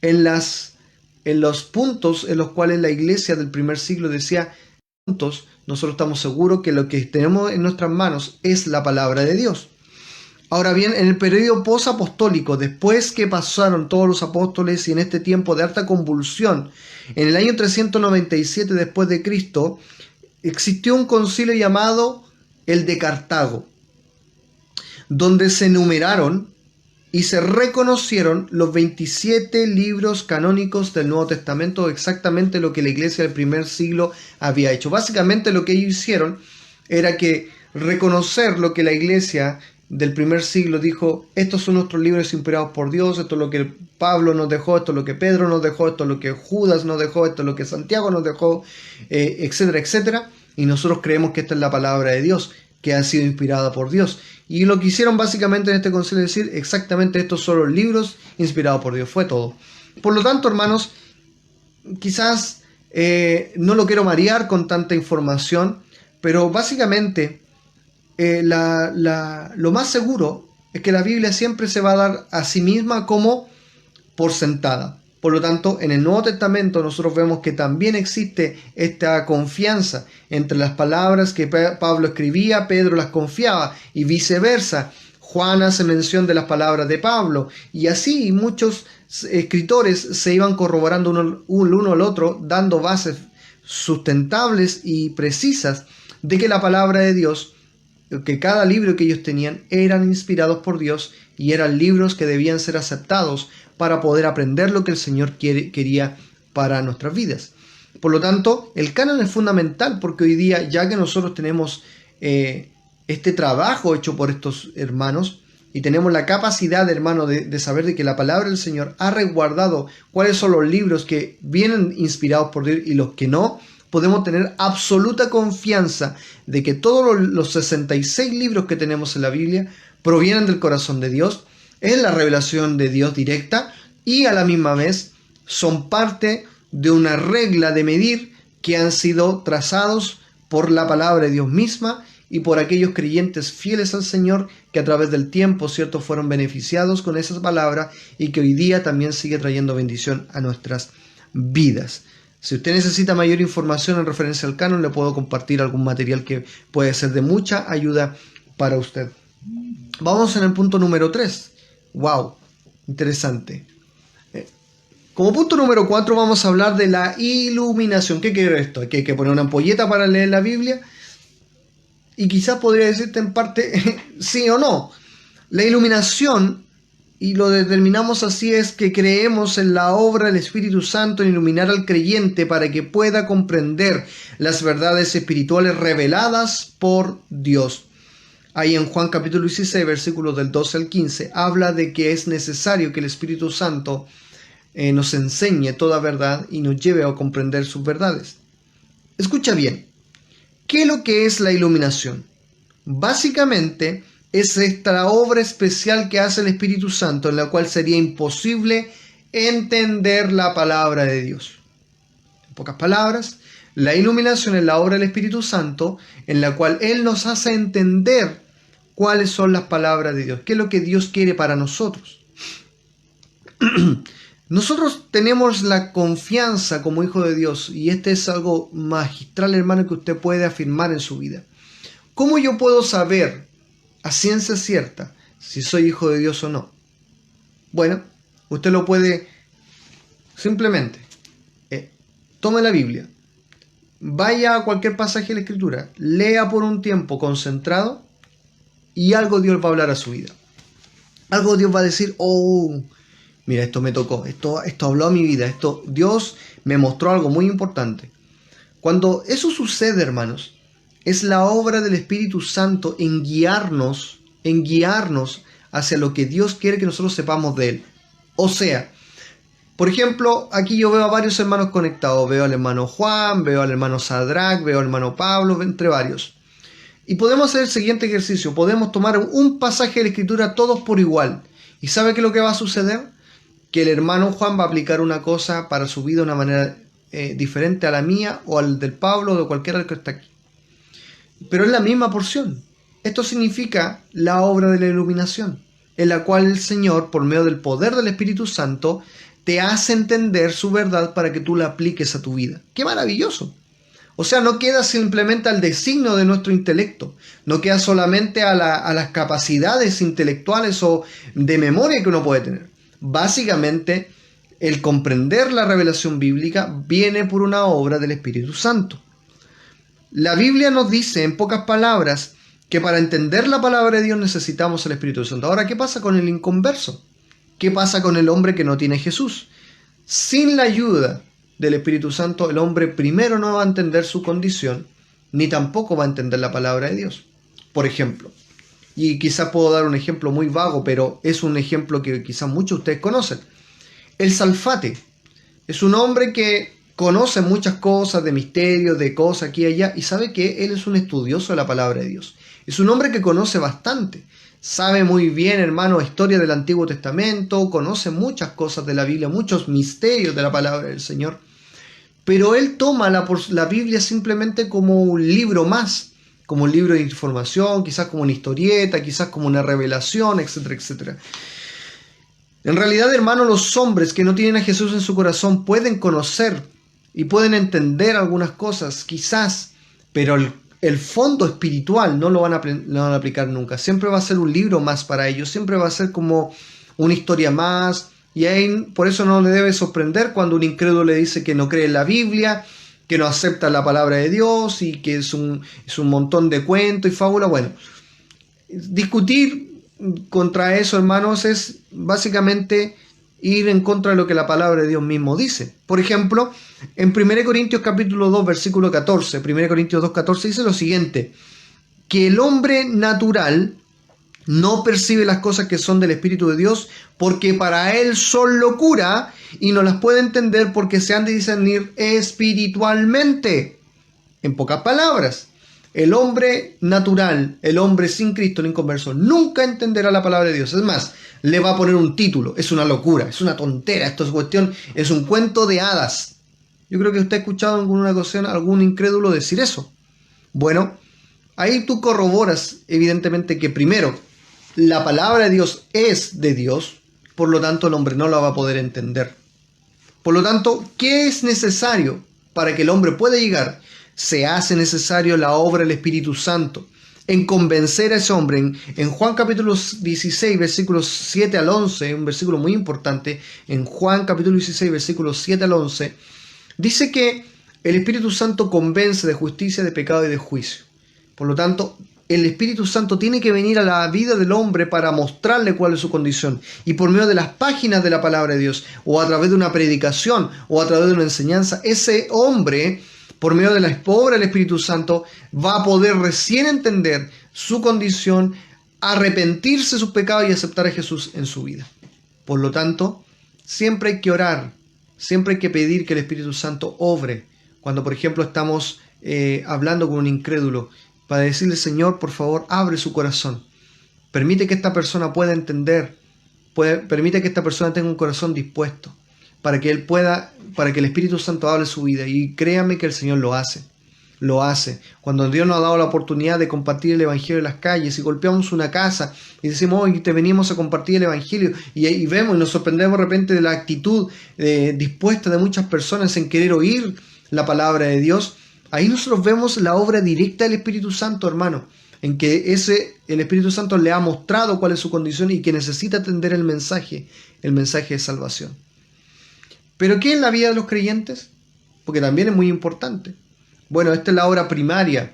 en los puntos en los cuales la iglesia del primer siglo decía: nosotros estamos seguros que lo que tenemos en nuestras manos es la palabra de Dios. Ahora bien, en el periodo posapostólico, después que pasaron todos los apóstoles y en este tiempo de harta convulsión, en el año 397 después de Cristo, existió un concilio llamado el de Cartago, donde se enumeraron y se reconocieron los 27 libros canónicos del Nuevo Testamento, exactamente lo que la iglesia del primer siglo había hecho. Básicamente lo que ellos hicieron era que reconocer lo que la iglesia del primer siglo dijo: estos son nuestros libros inspirados por Dios, esto es lo que Pablo nos dejó, esto es lo que Pedro nos dejó, esto es lo que Judas nos dejó, esto es lo que Santiago nos dejó, etcétera, etcétera. Y nosotros creemos que esta es la palabra de Dios, que ha sido inspirada por Dios. Y lo que hicieron básicamente en este concilio es decir: exactamente estos son los libros inspirados por Dios. Fue todo. Por lo tanto, hermanos, quizás no lo quiero marear con tanta información, pero básicamente lo más seguro es que la Biblia siempre se va a dar a sí misma como por sentada. Por lo tanto, en el Nuevo Testamento nosotros vemos que también existe esta confianza entre las palabras que Pablo escribía, Pedro las confiaba, y viceversa. Juan hace mención de las palabras de Pablo, y así muchos escritores se iban corroborando uno al otro, dando bases sustentables y precisas de que la palabra de Dios, que cada libro que ellos tenían eran inspirados por Dios y eran libros que debían ser aceptados para poder aprender lo que el Señor quería para nuestras vidas. Por lo tanto, el canon es fundamental, porque hoy día, ya que nosotros tenemos este trabajo hecho por estos hermanos y tenemos la capacidad, hermano, de saber de que la palabra del Señor ha resguardado cuáles son los libros que vienen inspirados por Dios y los que no, podemos tener absoluta confianza de que todos los 66 libros que tenemos en la Biblia provienen del corazón de Dios, es la revelación de Dios directa, y a la misma vez son parte de una regla de medir que han sido trazados por la palabra de Dios misma y por aquellos creyentes fieles al Señor que a través del tiempo, ¿cierto?, fueron beneficiados con esas palabras y que hoy día también sigue trayendo bendición a nuestras vidas. Si usted necesita mayor información en referencia al canon, le puedo compartir algún material que puede ser de mucha ayuda para usted. Vamos en el punto número 3. ¡Wow! Interesante. Como punto número 4 vamos a hablar de la iluminación. ¿Qué quiere esto? ¿Que hay que poner una ampolleta para leer la Biblia? Y quizás podría decirte en parte sí o no. La iluminación, y lo determinamos así, es que creemos en la obra del Espíritu Santo en iluminar al creyente para que pueda comprender las verdades espirituales reveladas por Dios. Ahí en Juan capítulo 16, versículos del 12 al 15, habla de que es necesario que el Espíritu Santo nos enseñe toda verdad y nos lleve a comprender sus verdades. Escucha bien, ¿qué es lo que es la iluminación? Básicamente es esta obra especial que hace el Espíritu Santo en la cual sería imposible entender la palabra de Dios. En pocas palabras, la iluminación es la obra del Espíritu Santo en la cual Él nos hace entender cuáles son las palabras de Dios, qué es lo que Dios quiere para nosotros. Nosotros tenemos la confianza como hijo de Dios, y este es algo magistral, hermano, que usted puede afirmar en su vida. ¿Cómo yo puedo saber a ciencia cierta si soy hijo de Dios o no? Bueno, usted lo puede simplemente, tome la Biblia, vaya a cualquier pasaje de la Escritura, lea por un tiempo concentrado, y algo Dios va a hablar a su vida. Algo Dios va a decir, oh, mira, esto me tocó, esto habló a mi vida, Dios me mostró algo muy importante. Cuando eso sucede, hermanos, es la obra del Espíritu Santo en guiarnos hacia lo que Dios quiere que nosotros sepamos de Él. O sea, por ejemplo, aquí yo veo a varios hermanos conectados. Veo al hermano Juan, veo al hermano Sadrach, veo al hermano Pablo, entre varios. Y podemos hacer el siguiente ejercicio. Podemos tomar un pasaje de la Escritura todos por igual. ¿Y sabe qué es lo que va a suceder? Que el hermano Juan va a aplicar una cosa para su vida de una manera diferente a la mía o al del Pablo o de cualquiera que está aquí. Pero es la misma porción. Esto significa la obra de la iluminación, en la cual el Señor, por medio del poder del Espíritu Santo, te hace entender su verdad para que tú la apliques a tu vida. ¡Qué maravilloso! O sea, no queda simplemente al designio de nuestro intelecto, no queda solamente a las capacidades intelectuales o de memoria que uno puede tener. Básicamente, el comprender la revelación bíblica viene por una obra del Espíritu Santo. La Biblia nos dice, en pocas palabras, que para entender la palabra de Dios necesitamos el Espíritu Santo. Ahora, ¿qué pasa con el inconverso? ¿Qué pasa con el hombre que no tiene Jesús? Sin la ayuda del Espíritu Santo, el hombre primero no va a entender su condición, ni tampoco va a entender la palabra de Dios. Por ejemplo, y quizás puedo dar un ejemplo muy vago, pero es un ejemplo que quizás muchos de ustedes conocen. El Salfate es un hombre que conoce muchas cosas de misterios, de cosas aquí y allá, y sabe que él es un estudioso de la palabra de Dios. Es un hombre que conoce bastante, sabe muy bien, hermano, historia del Antiguo Testamento, conoce muchas cosas de la Biblia, muchos misterios de la palabra del Señor, pero él toma la Biblia simplemente como un libro más, como un libro de información, quizás como una historieta, quizás como una revelación, etcétera, etcétera. En realidad, hermano, los hombres que no tienen a Jesús en su corazón pueden conocer y pueden entender algunas cosas, quizás, pero el fondo espiritual no lo van a aplicar nunca. Siempre va a ser un libro más para ellos, siempre va a ser como una historia más, y ahí, por eso no le debe sorprender cuando un incrédulo le dice que no cree en la Biblia, que no acepta la palabra de Dios y que es un montón de cuentos y fábulas. Bueno, discutir contra eso, hermanos, es básicamente ir en contra de lo que la palabra de Dios mismo dice. Por ejemplo, en 1 Corintios capítulo 2, versículo 14, 1 Corintios 2, 14 dice lo siguiente: que el hombre natural no percibe las cosas que son del Espíritu de Dios, porque para él son locura y no las puede entender porque se han de discernir espiritualmente. En pocas palabras, el hombre natural, el hombre sin Cristo, el inconverso, nunca entenderá la palabra de Dios. Es más, le va a poner un título: es una locura, es una tontera, esto es cuestión, es un cuento de hadas. Yo creo que usted ha escuchado en alguna ocasión a algún incrédulo decir eso. Bueno, ahí tú corroboras evidentemente que primero, la palabra de Dios es de Dios, por lo tanto el hombre no la va a poder entender. Por lo tanto, ¿qué es necesario? para que el hombre pueda llegar, se hace necesario la obra del Espíritu Santo en convencer a ese hombre. En Juan capítulo 16, versículos 7 al 11, un versículo muy importante, en Juan capítulo 16, versículos 7 al 11, dice que el Espíritu Santo convence de justicia, de pecado y de juicio. Por lo tanto, el Espíritu Santo tiene que venir a la vida del hombre para mostrarle cuál es su condición. Y por medio de las páginas de la palabra de Dios, o a través de una predicación, o a través de una enseñanza, ese hombre, por medio de la obra del Espíritu Santo, va a poder recién entender su condición, arrepentirse de sus pecados y aceptar a Jesús en su vida. Por lo tanto, siempre hay que orar, siempre hay que pedir que el Espíritu Santo obre. Cuando, por ejemplo, estamos hablando con un incrédulo, para decirle: Señor, por favor, abre su corazón. Permite que esta persona pueda entender, permite que esta persona tenga un corazón dispuesto, para que el Espíritu Santo hable su vida. Y créame que el Señor lo hace. Lo hace. Cuando Dios nos ha dado la oportunidad de compartir el Evangelio en las calles, y golpeamos una casa y decimos: hoy te venimos a compartir el Evangelio, y vemos y nos sorprendemos de repente de la actitud dispuesta de muchas personas en querer oír la palabra de Dios. Ahí nosotros vemos la obra directa del Espíritu Santo, hermano, en que el Espíritu Santo le ha mostrado cuál es su condición y que necesita atender el mensaje de salvación. ¿Pero qué es la vida de los creyentes? Porque también es muy importante. Bueno, esta es la obra primaria.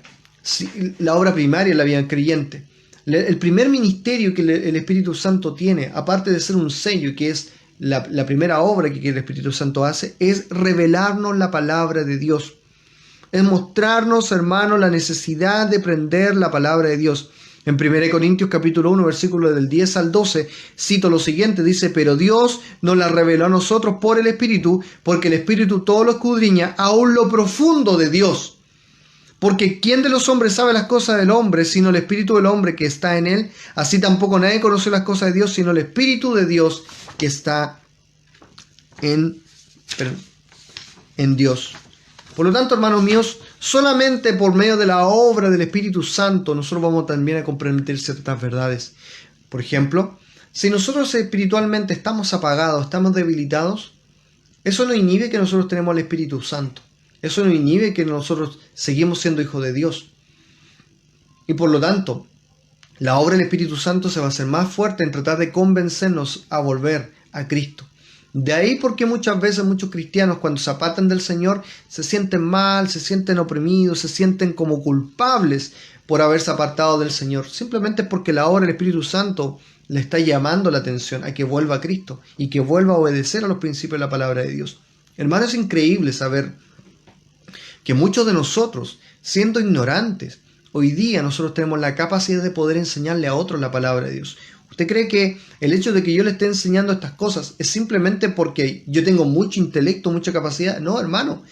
La obra primaria es la vida del creyente. El primer ministerio que el Espíritu Santo tiene, aparte de ser un sello, que es la primera obra que el Espíritu Santo hace, es revelarnos la palabra de Dios. Es mostrarnos, hermanos, la necesidad de aprender la palabra de Dios. En 1 Corintios capítulo 1, versículo del 10 al 12, cito lo siguiente, dice: pero Dios nos la reveló a nosotros por el Espíritu, porque el Espíritu todo lo escudriña, aún lo profundo de Dios. Porque ¿quién de los hombres sabe las cosas del hombre, sino el Espíritu del hombre que está en él? Así tampoco nadie conoce las cosas de Dios, sino el Espíritu de Dios que está en Dios. Por lo tanto, hermanos míos, solamente por medio de la obra del Espíritu Santo nosotros vamos también a comprender ciertas verdades. Por ejemplo, si nosotros espiritualmente estamos apagados, estamos debilitados, eso no inhibe que nosotros tenemos al Espíritu Santo. Eso no inhibe que nosotros seguimos siendo hijos de Dios. Y por lo tanto, la obra del Espíritu Santo se va a hacer más fuerte en tratar de convencernos a volver a Cristo. De ahí porque muchas veces muchos cristianos, cuando se apartan del Señor, se sienten mal, se sienten oprimidos, se sienten como culpables por haberse apartado del Señor. Simplemente porque la obra del Espíritu Santo le está llamando la atención a que vuelva a Cristo y que vuelva a obedecer a los principios de la palabra de Dios. Hermano, es increíble saber que muchos de nosotros, siendo ignorantes, hoy día nosotros tenemos la capacidad de poder enseñarle a otros la palabra de Dios. ¿Usted cree que el hecho de que yo le esté enseñando estas cosas es simplemente porque yo tengo mucho intelecto, mucha capacidad? No, hermano,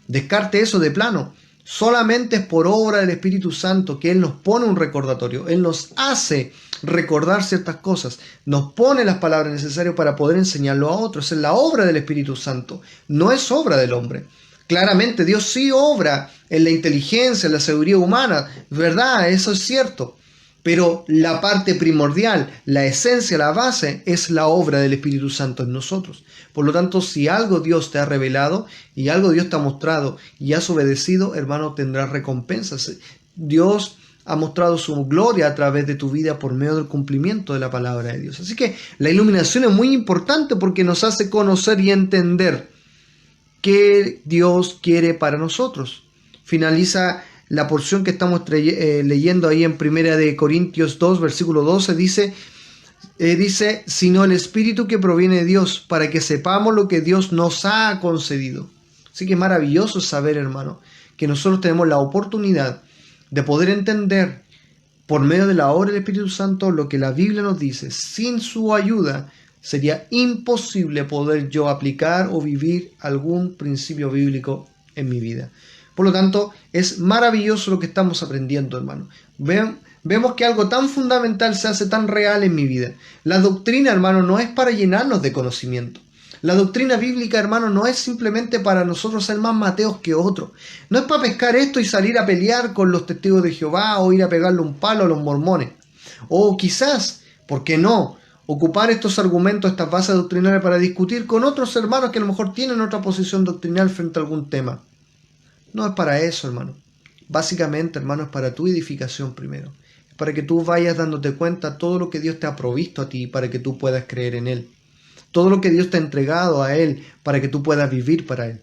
descarte eso de plano. Solamente es por obra del Espíritu Santo que Él nos pone un recordatorio. Él nos hace recordar ciertas cosas. Nos pone las palabras necesarias para poder enseñarlo a otros. Es la obra del Espíritu Santo. No es obra del hombre. Claramente Dios sí obra en la inteligencia, en la sabiduría humana. ¿Verdad? Eso es cierto. Pero la parte primordial, la esencia, la base, es la obra del Espíritu Santo en nosotros. Por lo tanto, si algo Dios te ha revelado y algo Dios te ha mostrado y has obedecido, hermano, tendrás recompensas. Dios ha mostrado su gloria a través de tu vida por medio del cumplimiento de la palabra de Dios. Así que la iluminación es muy importante porque nos hace conocer y entender qué Dios quiere para nosotros. Finaliza la porción que estamos leyendo ahí en 1 Corintios 2, versículo 12, dice, sino el Espíritu que proviene de Dios, para que sepamos lo que Dios nos ha concedido. Así que es maravilloso saber, hermano, que nosotros tenemos la oportunidad de poder entender por medio de la obra del Espíritu Santo lo que la Biblia nos dice. Sin su ayuda sería imposible poder yo aplicar o vivir algún principio bíblico en mi vida. Por lo tanto, es maravilloso lo que estamos aprendiendo, hermano. Vemos que algo tan fundamental se hace tan real en mi vida. La doctrina, hermano, no es para llenarnos de conocimiento. La doctrina bíblica, hermano, no es simplemente para nosotros ser más mateos que otros. No es para pescar esto y salir a pelear con los testigos de Jehová o ir a pegarle un palo a los mormones. O quizás, ¿por qué no?, ocupar estos argumentos, estas bases doctrinales para discutir con otros hermanos que a lo mejor tienen otra posición doctrinal frente a algún tema. No es para eso, hermano. Básicamente, hermano, es para tu edificación primero. Es para que tú vayas dándote cuenta de todo lo que Dios te ha provisto a ti para que tú puedas creer en Él. Todo lo que Dios te ha entregado a Él para que tú puedas vivir para Él.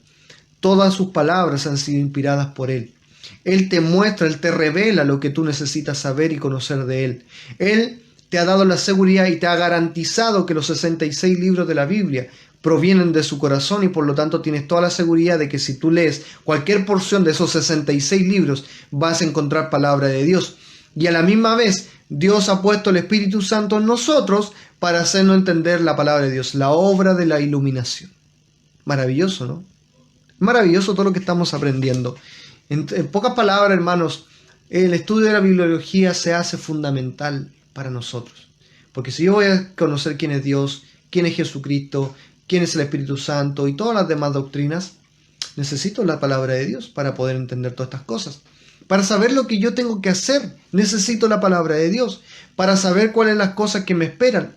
Todas sus palabras han sido inspiradas por Él. Él te muestra, Él te revela lo que tú necesitas saber y conocer de Él. Él te ha dado la seguridad y te ha garantizado que los 66 libros de la Biblia provienen de su corazón y por lo tanto tienes toda la seguridad de que si tú lees cualquier porción de esos 66 libros vas a encontrar palabra de Dios. Y a la misma vez Dios ha puesto el Espíritu Santo en nosotros para hacernos entender la palabra de Dios, la obra de la iluminación. Maravilloso, ¿no? Maravilloso todo lo que estamos aprendiendo. En pocas palabras, hermanos, el estudio de la bibliología se hace fundamental para nosotros. Porque si yo voy a conocer quién es Dios, quién es Jesucristo, quién es el Espíritu Santo y todas las demás doctrinas, necesito la palabra de Dios para poder entender todas estas cosas. Para saber lo que yo tengo que hacer, necesito la palabra de Dios. Para saber cuáles son las cosas que me esperan,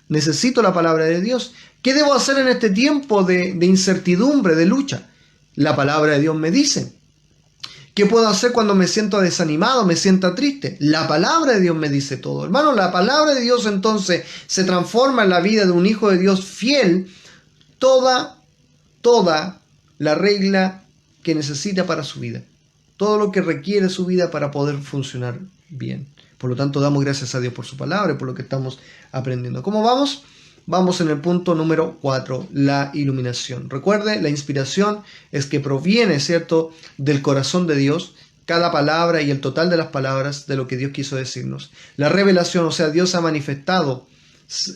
necesito la palabra de Dios. ¿Qué debo hacer en este tiempo de incertidumbre, de lucha? La palabra de Dios me dice. ¿Qué puedo hacer cuando me siento desanimado, me siento triste? La palabra de Dios me dice todo. Hermano, la palabra de Dios entonces se transforma en la vida de un hijo de Dios fiel, toda la regla que necesita para su vida. Todo lo que requiere su vida para poder funcionar bien. Por lo tanto, damos gracias a Dios por su palabra y por lo que estamos aprendiendo. ¿Cómo vamos? Vamos en el punto número 4, la iluminación. Recuerde, la inspiración es que proviene, ¿cierto?, del corazón de Dios, cada palabra y el total de las palabras de lo que Dios quiso decirnos. La revelación, o sea, Dios ha manifestado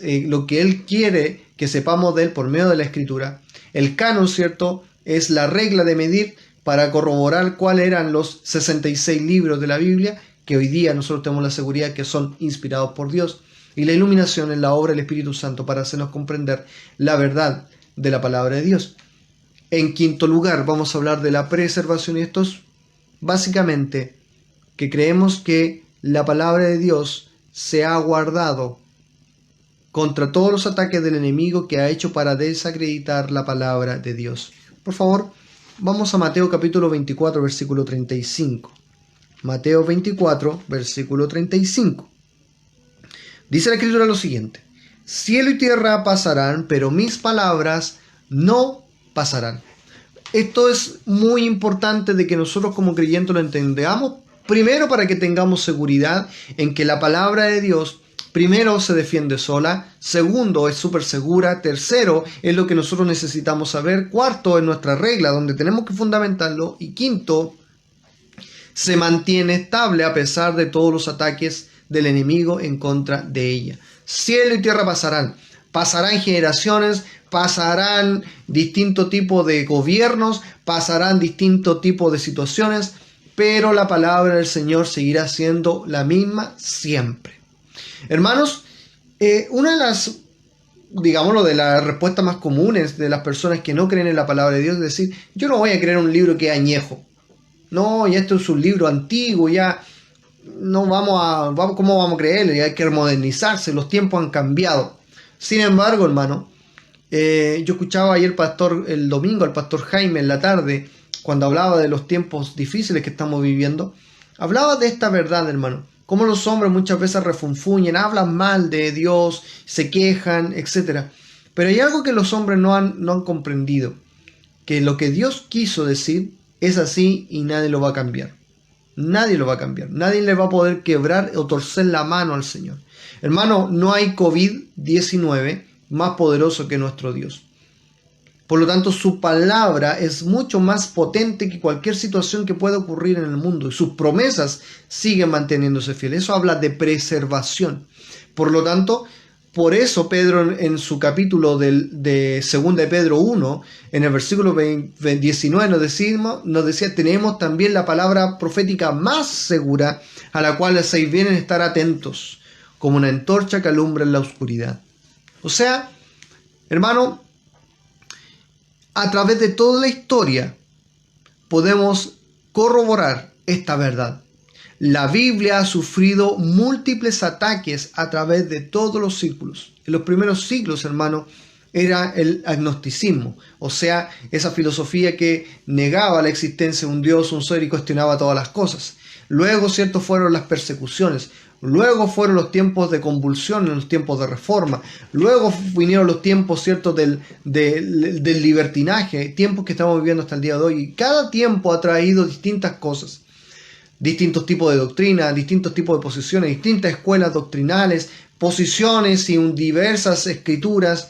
lo que Él quiere que sepamos de Él por medio de la Escritura. El canon, ¿cierto?, es la regla de medir para corroborar cuáles eran los 66 libros de la Biblia, que hoy día nosotros tenemos la seguridad que son inspirados por Dios. Y la iluminación es la obra del Espíritu Santo para hacernos comprender la verdad de la palabra de Dios. En quinto lugar, vamos a hablar de la preservación. Y esto es básicamente que creemos que la palabra de Dios se ha guardado contra todos los ataques del enemigo que ha hecho para desacreditar la palabra de Dios. Por favor, vamos a Mateo capítulo 24, versículo 35. Mateo 24, versículo 35. Dice la Escritura lo siguiente: cielo y tierra pasarán, pero mis palabras no pasarán. Esto es muy importante de que nosotros como creyentes lo entendamos. Primero, para que tengamos seguridad en que la palabra de Dios, primero, se defiende sola. Segundo, es súper segura. Tercero, es lo que nosotros necesitamos saber. Cuarto, es nuestra regla, donde tenemos que fundamentarlo. Y quinto, se mantiene estable a pesar de todos los ataques del enemigo en contra de ella. Cielo y tierra pasarán. Pasarán generaciones, pasarán distintos tipos de gobiernos, pasarán distintos tipos de situaciones, pero la palabra del Señor seguirá siendo la misma siempre. Hermanos, una de las, digámoslo, de las respuestas más comunes de las personas que no creen en la palabra de Dios es decir: yo no voy a creer un libro que es añejo. No, ya esto es un libro antiguo, ya no ¿cómo vamos a creerle? Ya hay que modernizarse, los tiempos han cambiado. Sin embargo, hermano, yo escuchaba ayer el domingo al pastor Jaime en la tarde, cuando hablaba de los tiempos difíciles que estamos viviendo, hablaba de esta verdad, hermano. Cómo los hombres muchas veces refunfuñen, hablan mal de Dios, se quejan, etc. Pero hay algo que los hombres no han comprendido, que lo que Dios quiso decir es así y nadie lo va a cambiar. Nadie lo va a cambiar. Nadie le va a poder quebrar o torcer la mano al Señor. Hermano, no hay COVID-19 más poderoso que nuestro Dios. Por lo tanto, su palabra es mucho más potente que cualquier situación que pueda ocurrir en el mundo. Y sus promesas siguen manteniéndose fieles. Eso habla de preservación. Por lo tanto, por eso Pedro en su capítulo de 2 de Pedro 1, en el versículo 19 nos decía: tenemos también la palabra profética más segura, a la cual hacéis bien en estar atentos, como una antorcha que alumbra en la oscuridad. O sea, hermano, a través de toda la historia podemos corroborar esta verdad. La Biblia ha sufrido múltiples ataques a través de todos los siglos. En los primeros siglos, hermano, era el agnosticismo, o sea, esa filosofía que negaba la existencia de un Dios, un ser y cuestionaba todas las cosas. Luego, ¿cierto?, fueron las persecuciones. Luego fueron los tiempos de convulsión, los tiempos de reforma. Luego vinieron los tiempos, ¿cierto?, del libertinaje, tiempos que estamos viviendo hasta el día de hoy. Y cada tiempo ha traído distintas cosas, distintos tipos de doctrina, distintos tipos de posiciones, distintas escuelas doctrinales, posiciones y diversas escrituras.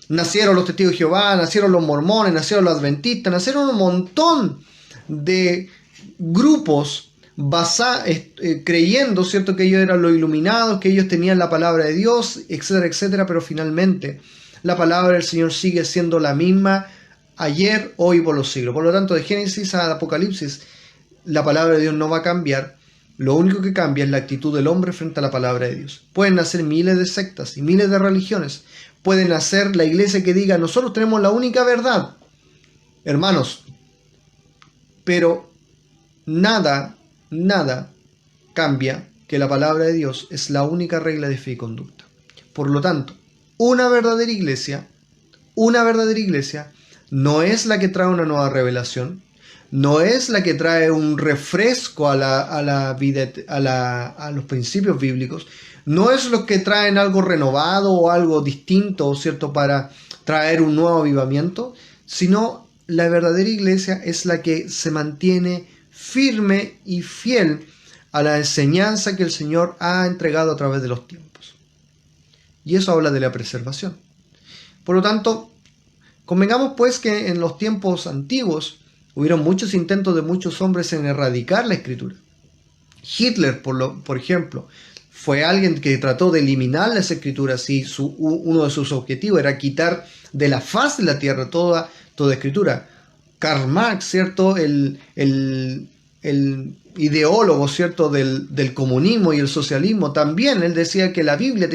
Nacieron los testigos de Jehová, nacieron los mormones, nacieron los adventistas, nacieron un montón de grupos creyendo, ¿cierto?, que ellos eran los iluminados, que ellos tenían la palabra de Dios, etcétera, etcétera, pero finalmente la palabra del Señor sigue siendo la misma ayer, hoy y por los siglos. Por lo tanto, de Génesis a Apocalipsis, la palabra de Dios no va a cambiar. Lo único que cambia es la actitud del hombre frente a la palabra de Dios. Pueden nacer miles de sectas y miles de religiones. Pueden nacer la iglesia que diga, nosotros tenemos la única verdad. Hermanos, pero nada cambia que la palabra de Dios es la única regla de fe y conducta. Por lo tanto, una verdadera iglesia no es la que trae una nueva revelación, no es la que trae un refresco a la vida, a los principios bíblicos, no es los que traen algo renovado o algo distinto, ¿cierto?, para traer un nuevo avivamiento, sino la verdadera iglesia es la que se mantiene firme y fiel a la enseñanza que el Señor ha entregado a través de los tiempos. Y eso habla de la preservación. Por lo tanto, convengamos pues que en los tiempos antiguos hubieron muchos intentos de muchos hombres en erradicar la escritura. Hitler, por ejemplo, fue alguien que trató de eliminar las escrituras y uno de sus objetivos era quitar de la faz de la tierra toda escritura. Karl Marx, ¿cierto?, el ideólogo, ¿cierto?, del comunismo y el socialismo, también él decía que la Biblia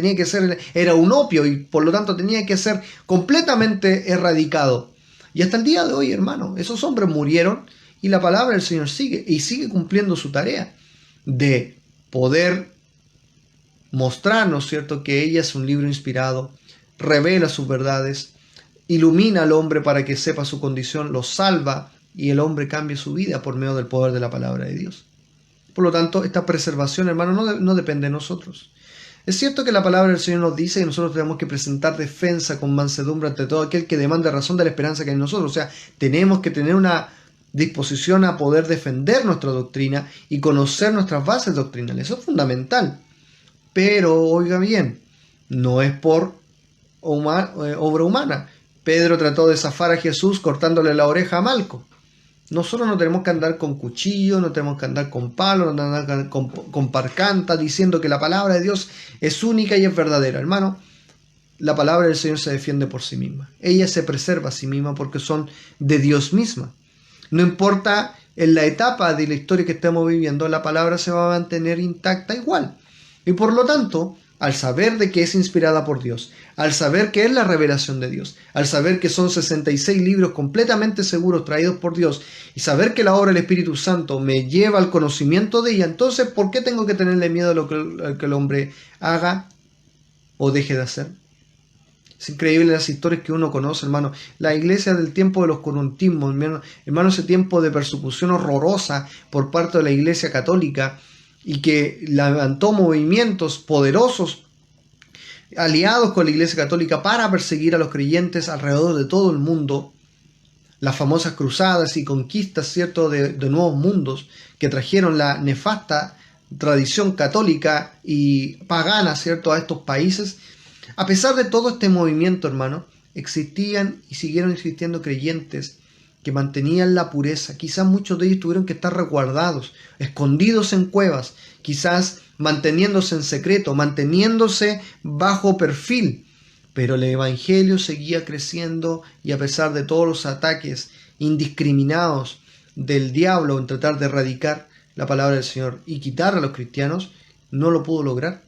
era un opio y por lo tanto tenía que ser completamente erradicado. Y hasta el día de hoy, hermano, esos hombres murieron y la palabra del Señor sigue cumpliendo su tarea de poder mostrarnos, ¿cierto?, que ella es un libro inspirado, revela sus verdades, ilumina al hombre para que sepa su condición, lo salva y el hombre cambia su vida por medio del poder de la palabra de Dios. Por lo tanto, esta preservación, hermano, no depende de nosotros. Es cierto que la palabra del Señor nos dice que nosotros tenemos que presentar defensa con mansedumbre ante todo aquel que demande razón de la esperanza que hay en nosotros. O sea, tenemos que tener una disposición a poder defender nuestra doctrina y conocer nuestras bases doctrinales. Eso es fundamental. Pero, oiga bien, no es por obra humana. Pedro trató de zafar a Jesús cortándole la oreja a Malco. Nosotros no tenemos que andar con cuchillo, no tenemos que andar con palo, no tenemos que andar con parcanta diciendo que la palabra de Dios es única y es verdadera. Hermano, la palabra del Señor se defiende por sí misma. Ella se preserva a sí misma porque son de Dios misma. No importa en la etapa de la historia que estemos viviendo, la palabra se va a mantener intacta igual. Y por lo tanto, al saber de que es inspirada por Dios, al saber que es la revelación de Dios, al saber que son 66 libros completamente seguros traídos por Dios y saber que la obra del Espíritu Santo me lleva al conocimiento de ella, entonces, ¿por qué tengo que tenerle miedo a lo que el hombre haga o deje de hacer? Es increíble las historias que uno conoce, hermano. La iglesia del tiempo de los coruntismos, hermano, ese tiempo de persecución horrorosa por parte de la iglesia católica, y que levantó movimientos poderosos aliados con la Iglesia Católica para perseguir a los creyentes alrededor de todo el mundo. Las famosas cruzadas y conquistas, ¿cierto?, de nuevos mundos que trajeron la nefasta tradición católica y pagana, ¿cierto?, a estos países. A pesar de todo este movimiento, hermano, existían y siguieron existiendo creyentes que mantenían la pureza. Quizás muchos de ellos tuvieron que estar resguardados, escondidos en cuevas, quizás manteniéndose en secreto, manteniéndose bajo perfil. Pero el evangelio seguía creciendo y a pesar de todos los ataques indiscriminados del diablo en tratar de erradicar la palabra del Señor y quitar a los cristianos, no lo pudo lograr.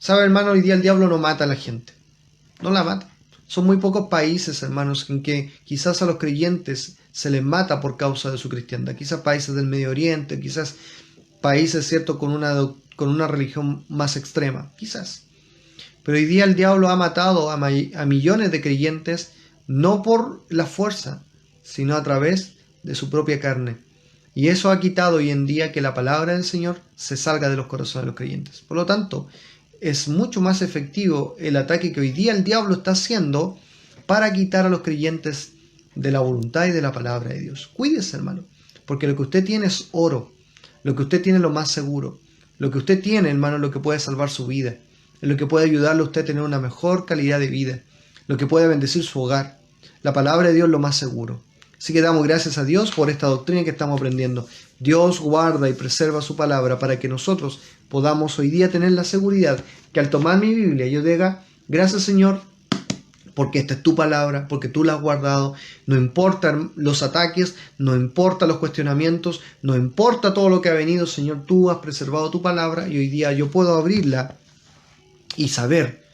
¿Sabe, hermano? Hoy día el diablo no mata a la gente, no la mata. Son muy pocos países, hermanos, en que quizás a los creyentes se les mata por causa de su cristiandad. Quizás países del Medio Oriente, quizás países, ¿cierto?, con una religión más extrema, quizás. Pero hoy día el diablo ha matado a millones de creyentes no por la fuerza, sino a través de su propia carne. Y eso ha quitado hoy en día que la palabra del Señor se salga de los corazones de los creyentes. Por lo tanto, es mucho más efectivo el ataque que hoy día el diablo está haciendo para quitar a los creyentes de la voluntad y de la palabra de Dios. Cuídese, hermano, porque lo que usted tiene es oro, lo que usted tiene es lo más seguro, lo que usted tiene, hermano, es lo que puede salvar su vida, es lo que puede ayudarle a usted a tener una mejor calidad de vida, lo que puede bendecir su hogar. La palabra de Dios es lo más seguro. Así que damos gracias a Dios por esta doctrina que estamos aprendiendo. Dios guarda y preserva su palabra para que nosotros podamos hoy día tener la seguridad que al tomar mi Biblia yo diga, gracias Señor, porque esta es tu palabra, porque tú la has guardado. No importan los ataques, no importa los cuestionamientos, no importa todo lo que ha venido, Señor, tú has preservado tu palabra y hoy día yo puedo abrirla y saber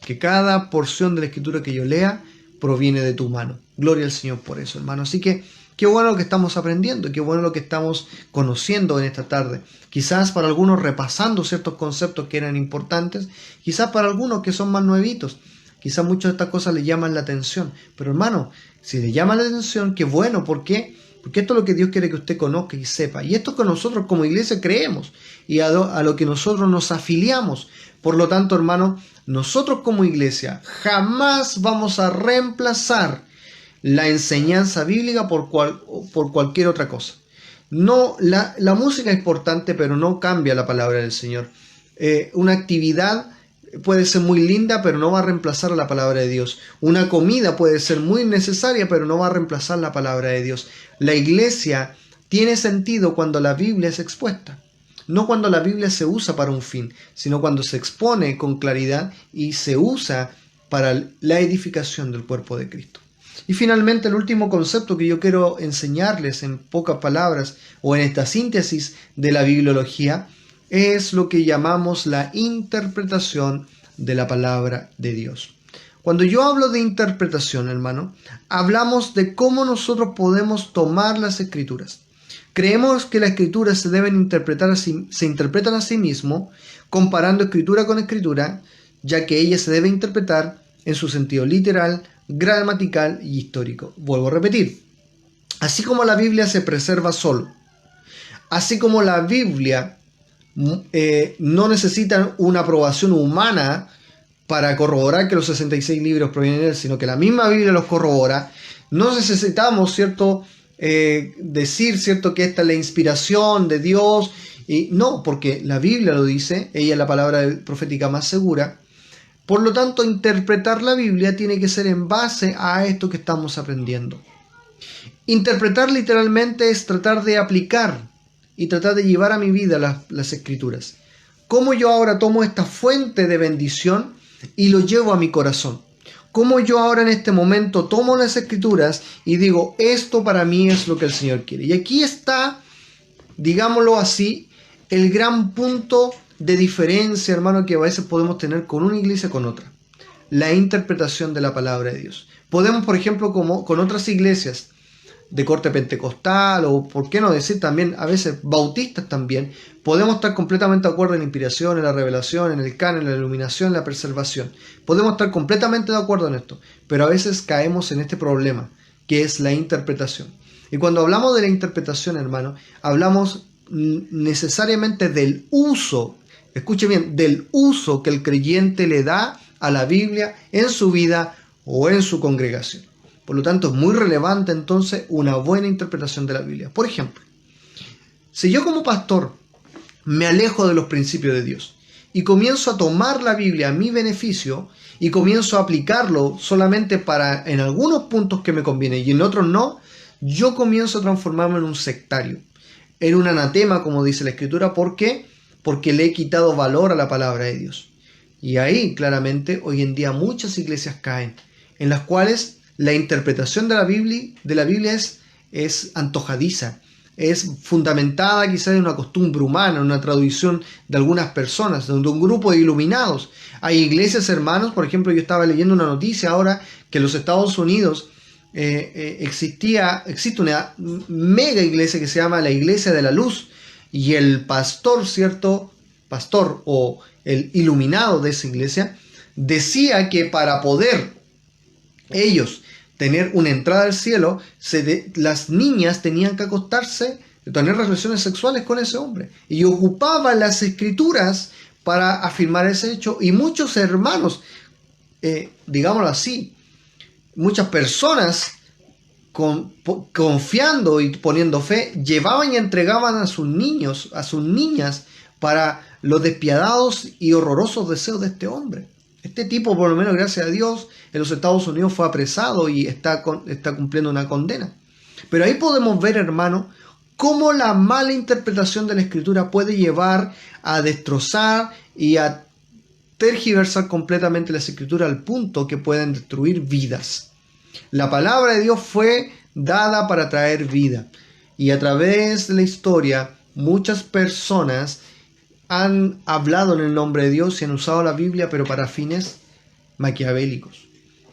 que cada porción de la escritura que yo lea proviene de tu mano. Gloria al Señor por eso, hermano. Así que qué bueno lo que estamos aprendiendo, qué bueno lo que estamos conociendo en esta tarde. Quizás para algunos repasando ciertos conceptos que eran importantes, quizás para algunos que son más nuevitos. Quizás muchas de estas cosas le llaman la atención. Pero hermano, si le llama la atención, qué bueno. ¿Por qué? Porque esto es lo que Dios quiere que usted conozca y sepa. Y esto es que nosotros como iglesia creemos y a lo que nosotros nos afiliamos. Por lo tanto, hermano, nosotros como iglesia jamás vamos a reemplazar la enseñanza bíblica por cualquier otra cosa. No, la música es importante, pero no cambia la palabra del Señor. Una actividad puede ser muy linda, pero no va a reemplazar la palabra de Dios. Una comida puede ser muy necesaria, pero no va a reemplazar la palabra de Dios. La iglesia tiene sentido cuando la Biblia es expuesta. No cuando la Biblia se usa para un fin, sino cuando se expone con claridad y se usa para la edificación del cuerpo de Cristo. Y finalmente el último concepto que yo quiero enseñarles en pocas palabras o en esta síntesis de la bibliología es lo que llamamos la interpretación de la palabra de Dios. Cuando yo hablo de interpretación, hermano, hablamos de cómo nosotros podemos tomar las escrituras. Creemos que las escrituras se deben interpretar se interpretan a sí mismo, comparando escritura con escritura, ya que ellas se deben interpretar en su sentido literal, gramatical y histórico. Vuelvo a repetir, así como la Biblia se preserva solo, así como la Biblia no necesita una aprobación humana para corroborar que los 66 libros provienen de él, sino que la misma Biblia los corrobora, no necesitamos, ¿cierto?, decir, ¿cierto?, que esta es la inspiración de Dios, y no, porque la Biblia lo dice, ella es la palabra profética más segura. Por lo tanto, interpretar la Biblia tiene que ser en base a esto que estamos aprendiendo. Interpretar literalmente es tratar de aplicar y tratar de llevar a mi vida las escrituras. ¿Cómo yo ahora tomo esta fuente de bendición y lo llevo a mi corazón? ¿Cómo yo ahora en este momento tomo las escrituras y digo, esto para mí es lo que el Señor quiere? Y aquí está, digámoslo así, el gran punto de diferencia, hermano, que a veces podemos tener con una iglesia con otra. La interpretación de la palabra de Dios. Podemos, por ejemplo, como con otras iglesias de corte pentecostal, o por qué no decir también a veces bautistas también, podemos estar completamente de acuerdo en la inspiración, en la revelación, en el canon, en la iluminación, en la preservación. Podemos estar completamente de acuerdo en esto, pero a veces caemos en este problema, que es la interpretación. Y cuando hablamos de la interpretación, hermano, hablamos necesariamente del uso, escuche bien, del uso que el creyente le da a la Biblia en su vida o en su congregación. Por lo tanto, es muy relevante entonces una buena interpretación de la Biblia. Por ejemplo, si yo como pastor me alejo de los principios de Dios y comienzo a tomar la Biblia a mi beneficio y comienzo a aplicarlo solamente para en algunos puntos que me conviene y en otros no, yo comienzo a transformarme en un sectario, en un anatema, como dice la Escritura. ¿Por qué? Porque le he quitado valor a la palabra de Dios. Y ahí, claramente, hoy en día muchas iglesias caen, en las cuales la interpretación de la Biblia es antojadiza, es fundamentada quizás en una costumbre humana, en una tradición de algunas personas, de un grupo de iluminados. Hay iglesias, hermanos, por ejemplo, yo estaba leyendo una noticia ahora que en los Estados Unidos existe una mega iglesia que se llama la Iglesia de la Luz, y el pastor, ¿cierto? Pastor o el iluminado de esa iglesia decía que para poder ellos tener una entrada al cielo, las niñas tenían que acostarse, tener relaciones sexuales con ese hombre. Y ocupaban las escrituras para afirmar ese hecho. Y muchos hermanos, digámoslo así, muchas personas confiando y poniendo fe, llevaban y entregaban a sus niños, a sus niñas, para los despiadados y horrorosos deseos de este hombre. Este tipo, por lo menos gracias a Dios, en los Estados Unidos fue apresado y está cumpliendo una condena. Pero ahí podemos ver, hermano, cómo la mala interpretación de la Escritura puede llevar a destrozar y a tergiversar completamente las Escrituras al punto que pueden destruir vidas. La palabra de Dios fue dada para traer vida. Y a través de la historia, muchas personas han hablado en el nombre de Dios y han usado la Biblia, pero para fines maquiavélicos.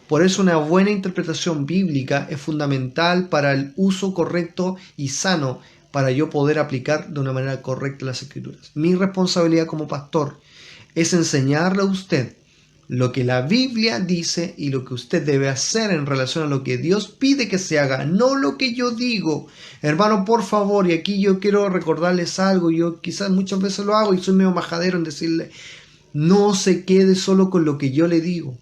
Por eso una buena interpretación bíblica es fundamental para el uso correcto y sano para yo poder aplicar de una manera correcta las Escrituras. Mi responsabilidad como pastor es enseñarle a usted lo que la Biblia dice y lo que usted debe hacer en relación a lo que Dios pide que se haga, no lo que yo digo. Hermano, por favor, y aquí yo quiero recordarles algo, yo quizás muchas veces lo hago y soy medio majadero en decirle, no se quede solo con lo que yo le digo.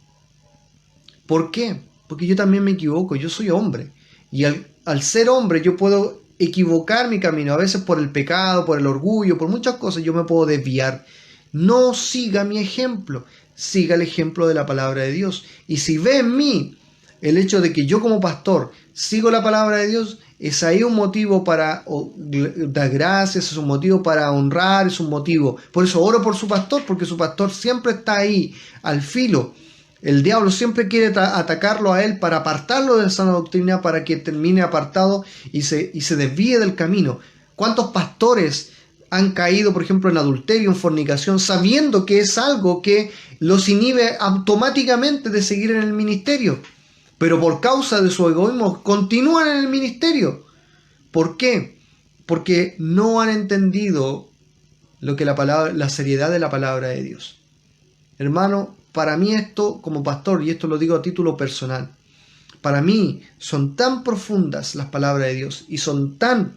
¿Por qué? Porque yo también me equivoco, yo soy hombre. Y al ser hombre yo puedo equivocar mi camino, a veces por el pecado, por el orgullo, por muchas cosas yo me puedo desviar. No siga mi ejemplo, siga el ejemplo de la palabra de Dios. Y si ve en mí el hecho de que yo como pastor sigo la palabra de Dios, es ahí un motivo para dar gracias, es un motivo para honrar, es un motivo. Por eso oro por su pastor, porque su pastor siempre está ahí, al filo. El diablo siempre quiere atacarlo a él para apartarlo de la sana doctrina, para que termine apartado y se desvíe del camino. ¿Cuántos pastores han caído, por ejemplo, en adulterio, en fornicación, sabiendo que es algo que los inhibe automáticamente de seguir en el ministerio? Pero por causa de su egoísmo continúan en el ministerio. ¿Por qué? Porque no han entendido lo que la seriedad de la palabra de Dios. Hermano, para mí esto como pastor, y esto lo digo a título personal, para mí son tan profundas las palabras de Dios y son tan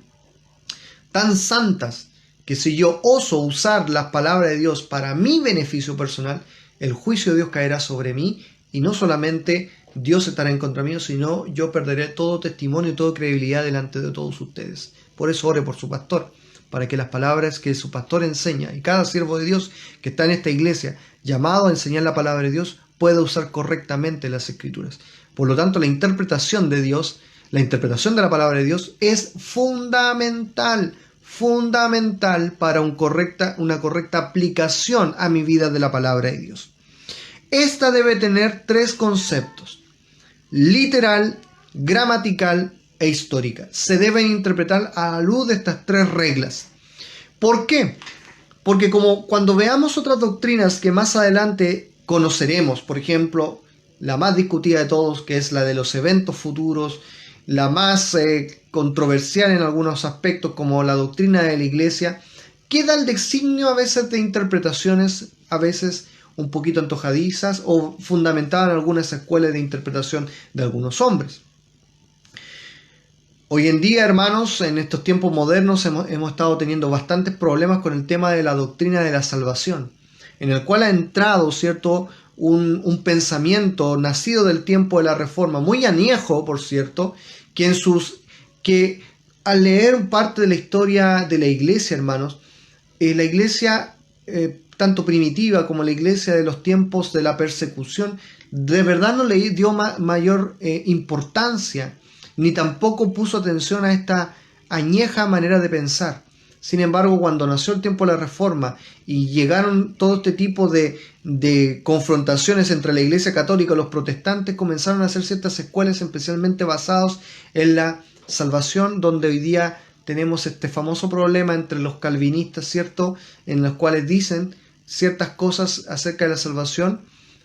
santas, que si yo oso usar las palabras de Dios para mi beneficio personal, el juicio de Dios caerá sobre mí y no solamente Dios estará en contra mío, sino yo perderé todo testimonio y toda credibilidad delante de todos ustedes. Por eso ore por su pastor, para que las palabras que su pastor enseña y cada siervo de Dios que está en esta iglesia llamado a enseñar la palabra de Dios pueda usar correctamente las Escrituras. Por lo tanto, la interpretación de Dios, la interpretación de la palabra de Dios es fundamental para una correcta aplicación a mi vida de la palabra de Dios. Esta debe tener 3 conceptos: literal, gramatical e histórica. Se deben interpretar a la luz de estas 3 reglas. ¿Por qué? Porque como cuando veamos otras doctrinas que más adelante conoceremos, por ejemplo, la más discutida de todos, que es la de los eventos futuros, la más controversial en algunos aspectos, como la doctrina de la iglesia, queda el designio a veces de interpretaciones, a veces un poquito antojadizas o fundamentadas en algunas escuelas de interpretación de algunos hombres. Hoy en día, hermanos, en estos tiempos modernos hemos estado teniendo bastantes problemas con el tema de la doctrina de la salvación, en el cual ha entrado, ¿cierto?, un pensamiento nacido del tiempo de la Reforma, muy añejo, por cierto, que al leer parte de la historia de la iglesia, hermanos, la iglesia, tanto primitiva como la iglesia de los tiempos de la persecución, de verdad no le dio mayor importancia, ni tampoco puso atención a esta añeja manera de pensar. Sin embargo, cuando nació el tiempo de la Reforma y llegaron todo este tipo de confrontaciones entre la Iglesia Católica y los protestantes, comenzaron a hacer ciertas escuelas especialmente basadas en la salvación, donde hoy día tenemos este famoso problema entre los calvinistas, ¿cierto?, en los cuales dicen ciertas cosas acerca de la salvación,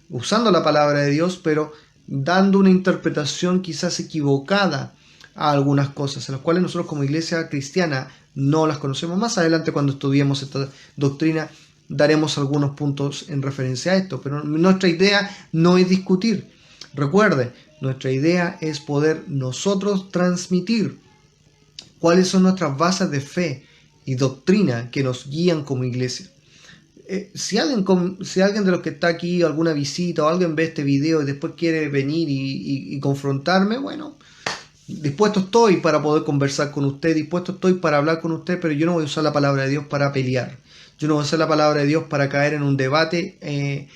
usando la palabra de Dios, pero dando una interpretación quizás equivocada a algunas cosas, en las cuales nosotros como iglesia cristiana no las conocemos. Más adelante, cuando estudiemos esta doctrina, daremos algunos puntos en referencia a esto, pero nuestra idea no es discutir. Recuerde, nuestra idea es poder nosotros transmitir cuáles son nuestras bases de fe y doctrina que nos guían como iglesia. Si alguien de los que está aquí, alguna visita o alguien ve este video y después quiere venir y confrontarme, bueno, dispuesto estoy para poder conversar con usted, dispuesto estoy para hablar con usted, pero yo no voy a usar la palabra de Dios para pelear. Yo no voy a usar la palabra de Dios para caer en un debate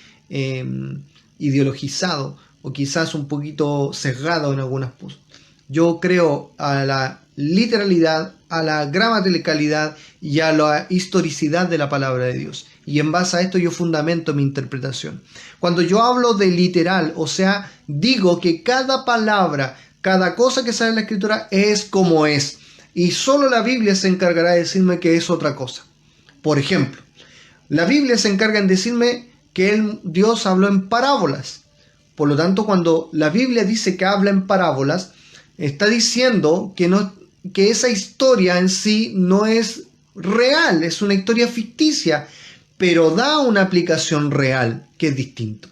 ideologizado o quizás un poquito sesgado en algunas cosas. Yo creo a la literalidad, a la gramaticalidad y a la historicidad de la palabra de Dios. Y en base a esto yo fundamento mi interpretación. Cuando yo hablo de literal, o sea, digo que cada palabra, cada cosa que sale en la Escritura es como es. Y solo la Biblia se encargará de decirme que es otra cosa. Por ejemplo, la Biblia se encarga en decirme que Dios habló en parábolas. Por lo tanto, cuando la Biblia dice que habla en parábolas, está diciendo que esa historia en sí no es real, es una historia ficticia, pero da una aplicación real, que es distinto.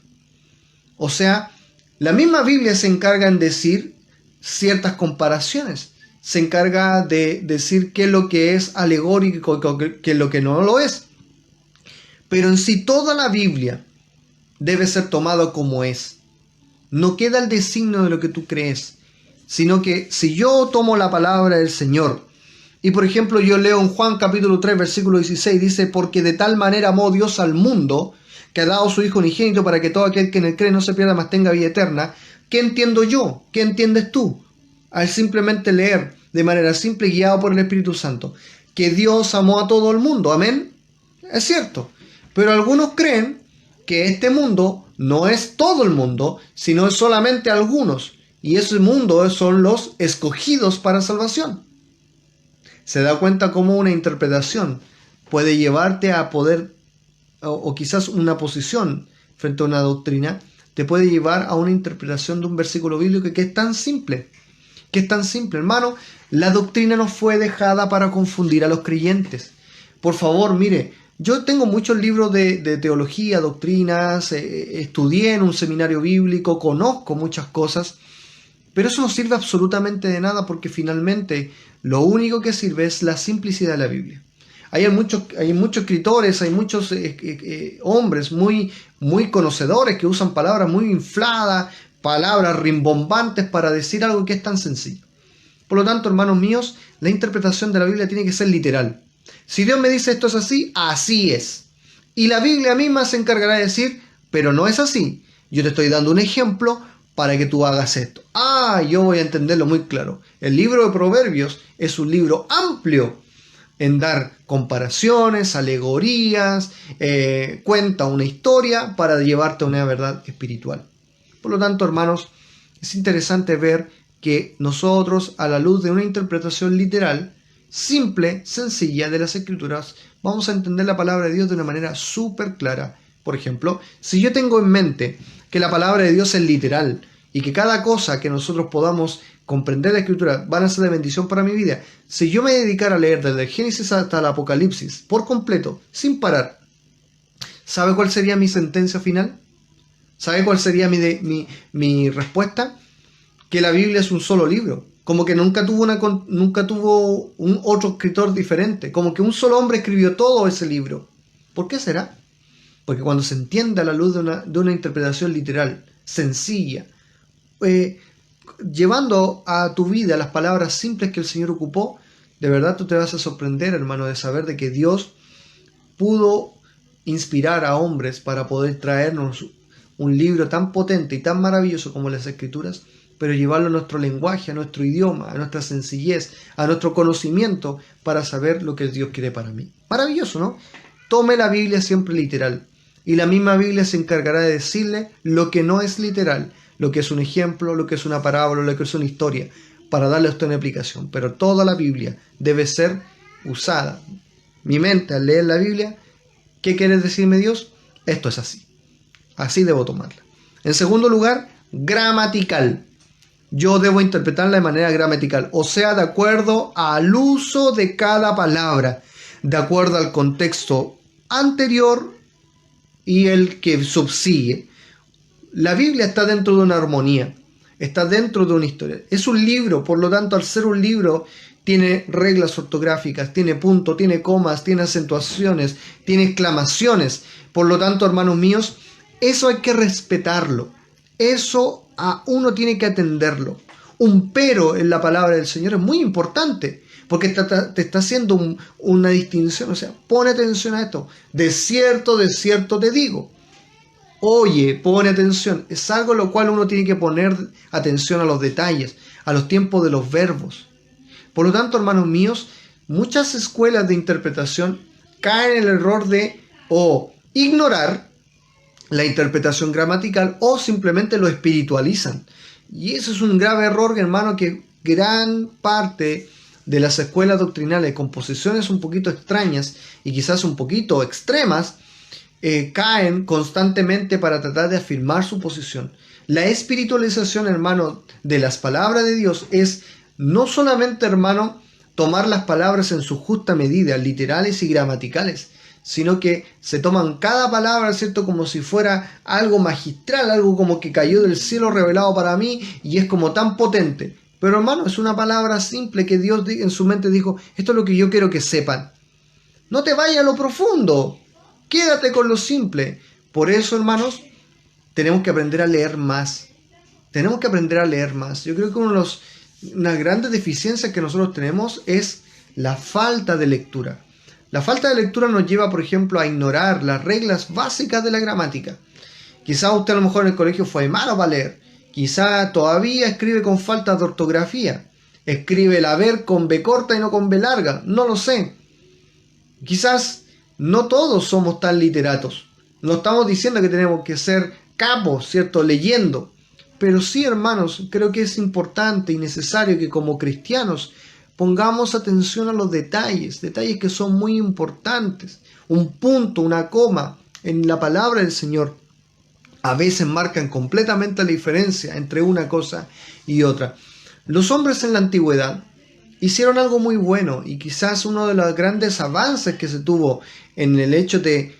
O sea, la misma Biblia se encarga en decir ciertas comparaciones, se encarga de decir qué es lo que es alegórico, qué es lo que no lo es. Pero en sí toda la Biblia debe ser tomada como es. No queda el designio de lo que tú crees, sino que si yo tomo la palabra del Señor, y por ejemplo yo leo en Juan capítulo 3 versículo 16, dice: porque de tal manera amó Dios al mundo, que ha dado a su Hijo unigénito, para que todo aquel que en él cree no se pierda, mas tenga vida eterna. ¿Qué entiendo yo? ¿Qué entiendes tú? Al simplemente leer de manera simple, guiado por el Espíritu Santo, que Dios amó a todo el mundo. Amén. Es cierto. Pero algunos creen que este mundo no es todo el mundo, sino es solamente algunos. Y ese mundo son los escogidos para salvación. Se da cuenta cómo una interpretación puede llevarte a poder, o quizás una posición frente a una doctrina, te puede llevar a una interpretación de un versículo bíblico que es tan simple. Que es tan simple, hermano. La doctrina no fue dejada para confundir a los creyentes. Por favor, mire, yo tengo muchos libros de teología, doctrinas, estudié en un seminario bíblico, conozco muchas cosas, pero eso no sirve absolutamente de nada, porque finalmente lo único que sirve es la simplicidad de la Biblia. Hay muchos escritores, hay muchos hombres muy conocedores que usan palabras muy infladas, palabras rimbombantes para decir algo que es tan sencillo. Por lo tanto, hermanos míos, la interpretación de la Biblia tiene que ser literal. Si Dios me dice esto es así, así es. Y la Biblia misma se encargará de decir, pero no es así. Yo te estoy dando un ejemplo para que tú hagas esto. Yo voy a entenderlo muy claro. El libro de Proverbios es un libro amplio en dar comparaciones, alegorías, cuenta una historia para llevarte a una verdad espiritual. Por lo tanto, hermanos, es interesante ver que nosotros, a la luz de una interpretación literal, simple, sencilla de las Escrituras, vamos a entender la palabra de Dios de una manera súper clara. Por ejemplo, si yo tengo en mente que la palabra de Dios es literal y que cada cosa que nosotros podamos comprender de la Escritura van a ser de bendición para mi vida, si yo me dedicara a leer desde el Génesis hasta el Apocalipsis por completo, sin parar, ¿sabe cuál sería mi sentencia final? ¿Sabe cuál sería mi respuesta? Que la Biblia es un solo libro. Como que nunca tuvo un otro escritor diferente. Como que un solo hombre escribió todo ese libro. ¿Por qué será? Porque cuando se entiende a la luz de una interpretación literal, sencilla, llevando a tu vida las palabras simples que el Señor ocupó, de verdad tú te vas a sorprender, hermano, de saber de que Dios pudo inspirar a hombres para poder traernos un libro tan potente y tan maravilloso como las Escrituras, pero llevarlo a nuestro lenguaje, a nuestro idioma, a nuestra sencillez, a nuestro conocimiento, para saber lo que Dios quiere para mí. Maravilloso, ¿no? Tome la Biblia siempre literal, y la misma Biblia se encargará de decirle lo que no es literal, lo que es un ejemplo, lo que es una parábola, lo que es una historia, para darle a usted una aplicación. Pero toda la Biblia debe ser usada. Mi mente, al leer la Biblia, ¿qué quiere decirme Dios? Esto es así. Así debo tomarla. En segundo lugar, gramatical. Yo debo interpretarla de manera gramatical, o sea, de acuerdo al uso de cada palabra, de acuerdo al contexto anterior y el que subsigue. La Biblia está dentro de una armonía, está dentro de una historia. Es un libro, por lo tanto, al ser un libro, tiene reglas ortográficas, tiene punto, tiene comas, tiene acentuaciones, tiene exclamaciones. Por lo tanto, hermanos míos, eso hay que respetarlo. Eso a uno tiene que atenderlo. Un pero en la palabra del Señor es muy importante, porque te está haciendo una distinción. O sea, pone atención a esto. De cierto te digo. Oye, pone atención. Es algo a lo cual uno tiene que poner atención a los detalles, a los tiempos de los verbos. Por lo tanto, hermanos míos, muchas escuelas de interpretación caen en el error de o ignorar la interpretación gramatical o simplemente lo espiritualizan. Y eso es un grave error, hermano, que gran parte de las escuelas doctrinales con posiciones un poquito extrañas y quizás un poquito extremas caen constantemente para tratar de afirmar su posición. La espiritualización, hermano, de las palabras de Dios es no solamente, hermano, tomar las palabras en su justa medida, literales y gramaticales, sino que se toman cada palabra, ¿cierto?, como si fuera algo magistral, algo como que cayó del cielo revelado para mí y es como tan potente. Pero, hermano, es una palabra simple que Dios en su mente dijo, esto es lo que yo quiero que sepan. No te vayas a lo profundo, quédate con lo simple. Por eso, hermanos, tenemos que aprender a leer más. Tenemos que aprender a leer más. Yo creo que una de las grandes deficiencias que nosotros tenemos es la falta de lectura. La falta de lectura nos lleva, por ejemplo, a ignorar las reglas básicas de la gramática. Quizá usted a lo mejor en el colegio fue malo para leer. Quizá todavía escribe con falta de ortografía. Escribe el haber con B corta y no con B larga. No lo sé. Quizás no todos somos tan literatos. No estamos diciendo que tenemos que ser capos, ¿cierto?, leyendo. Pero sí, hermanos, creo que es importante y necesario que como cristianos pongamos atención a los detalles que son muy importantes. Un punto, una coma en la palabra del Señor a veces marcan completamente la diferencia entre una cosa y otra. Los hombres en la antigüedad hicieron algo muy bueno y quizás uno de los grandes avances que se tuvo en el hecho de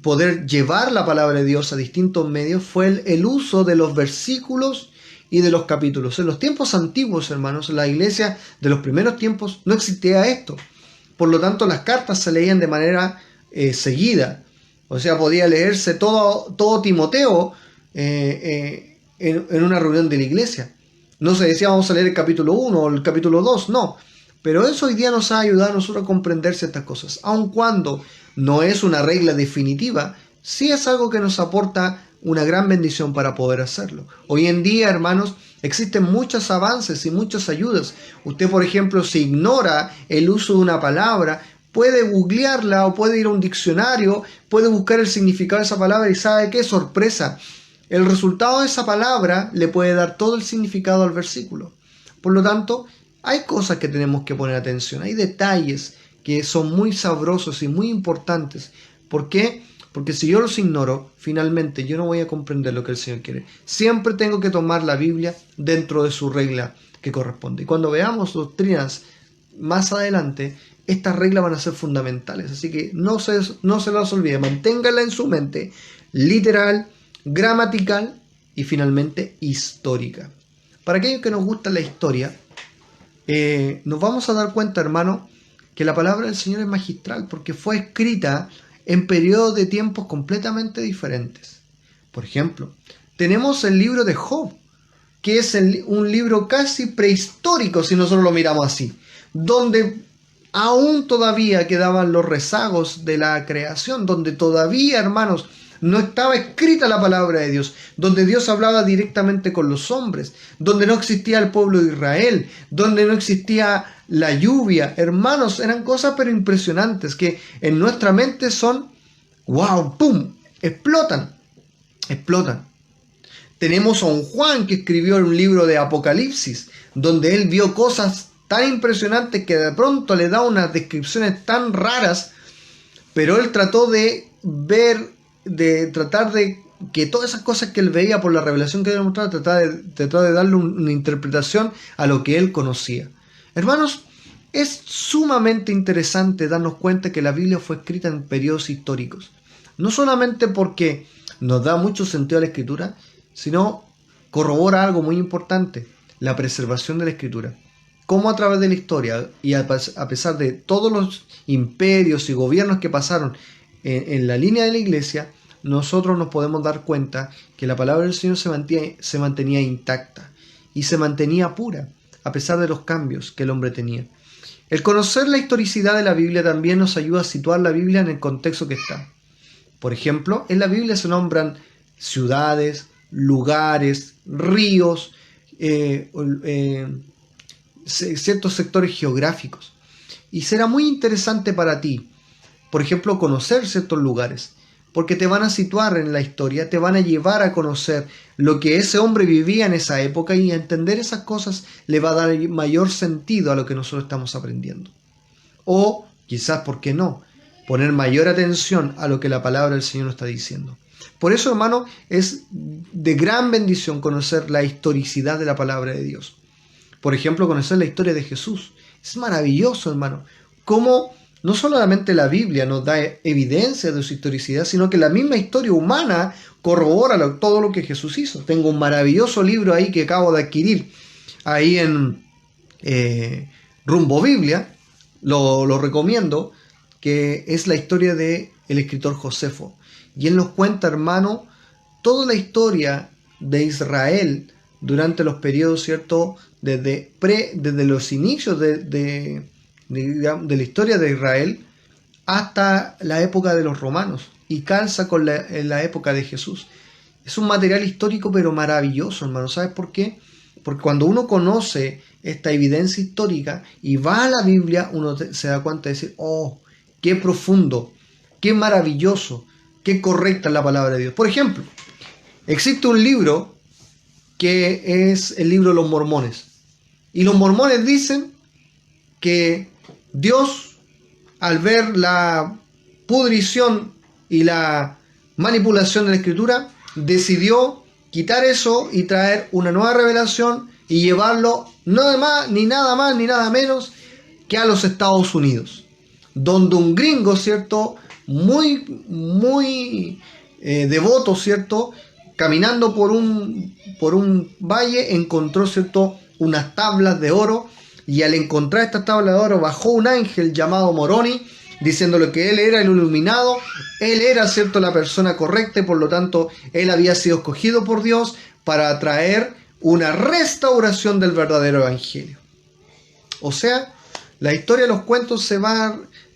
poder llevar la palabra de Dios a distintos medios fue el uso de los versículos y de los capítulos. En los tiempos antiguos, hermanos, en la iglesia de los primeros tiempos no existía esto. Por lo tanto, las cartas se leían de manera seguida. O sea, podía leerse todo Timoteo en una reunión de la iglesia. No se decía vamos a leer el capítulo 1 o el capítulo 2, no. Pero eso hoy día nos ha ayudado a nosotros a comprender ciertas cosas. Aun cuando no es una regla definitiva, sí es algo que nos aporta una gran bendición para poder hacerlo. Hoy en día, hermanos, existen muchos avances y muchas ayudas. Usted, por ejemplo, si ignora el uso de una palabra, puede googlearla o puede ir a un diccionario, puede buscar el significado de esa palabra y ¿sabe qué? Sorpresa. El resultado de esa palabra le puede dar todo el significado al versículo. Por lo tanto, hay cosas que tenemos que poner atención, hay detalles que son muy sabrosos y muy importantes. ¿Por qué? Porque si yo los ignoro, finalmente yo no voy a comprender lo que el Señor quiere. Siempre tengo que tomar la Biblia dentro de su regla que corresponde. Y cuando veamos doctrinas más adelante, estas reglas van a ser fundamentales. Así que no se las olvide, manténgala en su mente, literal, gramatical y finalmente histórica. Para aquellos que nos gusta la historia, nos vamos a dar cuenta, hermano, que la palabra del Señor es magistral porque fue escrita en periodos de tiempos completamente diferentes. Por ejemplo, tenemos el libro de Job, que es un libro casi prehistórico si nosotros lo miramos así, donde aún todavía quedaban los rezagos de la creación, donde todavía, hermanos, no estaba escrita la palabra de Dios, donde Dios hablaba directamente con los hombres, donde no existía el pueblo de Israel, donde no existía la lluvia. Hermanos, eran cosas pero impresionantes que en nuestra mente son, wow, pum, explotan. Tenemos a un Juan que escribió un libro de Apocalipsis, donde él vio cosas tan impresionantes que de pronto le da unas descripciones tan raras, pero él trató de tratar de que todas esas cosas que él veía por la revelación que él mostraba, trató de darle una interpretación a lo que él conocía. Hermanos, es sumamente interesante darnos cuenta que la Biblia fue escrita en periodos históricos. No solamente porque nos da mucho sentido a la Escritura, sino corrobora algo muy importante, la preservación de la Escritura. Cómo a través de la historia y a pesar de todos los imperios y gobiernos que pasaron en la línea de la iglesia, nosotros nos podemos dar cuenta que la palabra del Señor se mantenía intacta y se mantenía pura, a pesar de los cambios que el hombre tenía. El conocer la historicidad de la Biblia también nos ayuda a situar la Biblia en el contexto que está. Por ejemplo, en la Biblia se nombran ciudades, lugares, ríos, ciertos sectores geográficos. Y será muy interesante para ti, por ejemplo, conocer ciertos lugares, porque te van a situar en la historia, te van a llevar a conocer lo que ese hombre vivía en esa época, y a entender esas cosas le va a dar mayor sentido a lo que nosotros estamos aprendiendo. O quizás, ¿por qué no?, poner mayor atención a lo que la palabra del Señor nos está diciendo. Por eso, hermano, es de gran bendición conocer la historicidad de la palabra de Dios. Por ejemplo, conocer la historia de Jesús. Es maravilloso, hermano, cómo no solamente la Biblia nos da evidencia de su historicidad, sino que la misma historia humana corrobora todo lo que Jesús hizo. Tengo un maravilloso libro ahí que acabo de adquirir, ahí en Rumbo Biblia, lo recomiendo, que es la historia del escritor Josefo. Y él nos cuenta, hermano, toda la historia de Israel durante los periodos, ¿cierto?, desde los inicios de la historia de Israel hasta la época de los romanos, y calza con la época de Jesús. Es un material histórico pero maravilloso, hermano. ¿Sabes por qué? Porque cuando uno conoce esta evidencia histórica y va a la Biblia, uno se da cuenta de decir, oh, qué profundo, qué maravilloso, qué correcta es la palabra de Dios. Por ejemplo, existe un libro que es el libro de los mormones. Y los mormones dicen que Dios, al ver la pudrición y la manipulación de la Escritura, decidió quitar eso y traer una nueva revelación y llevarlo nada más ni nada menos que a los Estados Unidos, donde un gringo, ¿cierto?, muy devoto, ¿cierto?, caminando por un valle, encontró, ¿cierto?, unas tablas de oro, y al encontrar estas tablas de oro bajó un ángel llamado Moroni, diciéndole que él era el iluminado, él era, ¿cierto?, la persona correcta, y por lo tanto él había sido escogido por Dios para traer una restauración del verdadero evangelio. O sea, la historia de los cuentos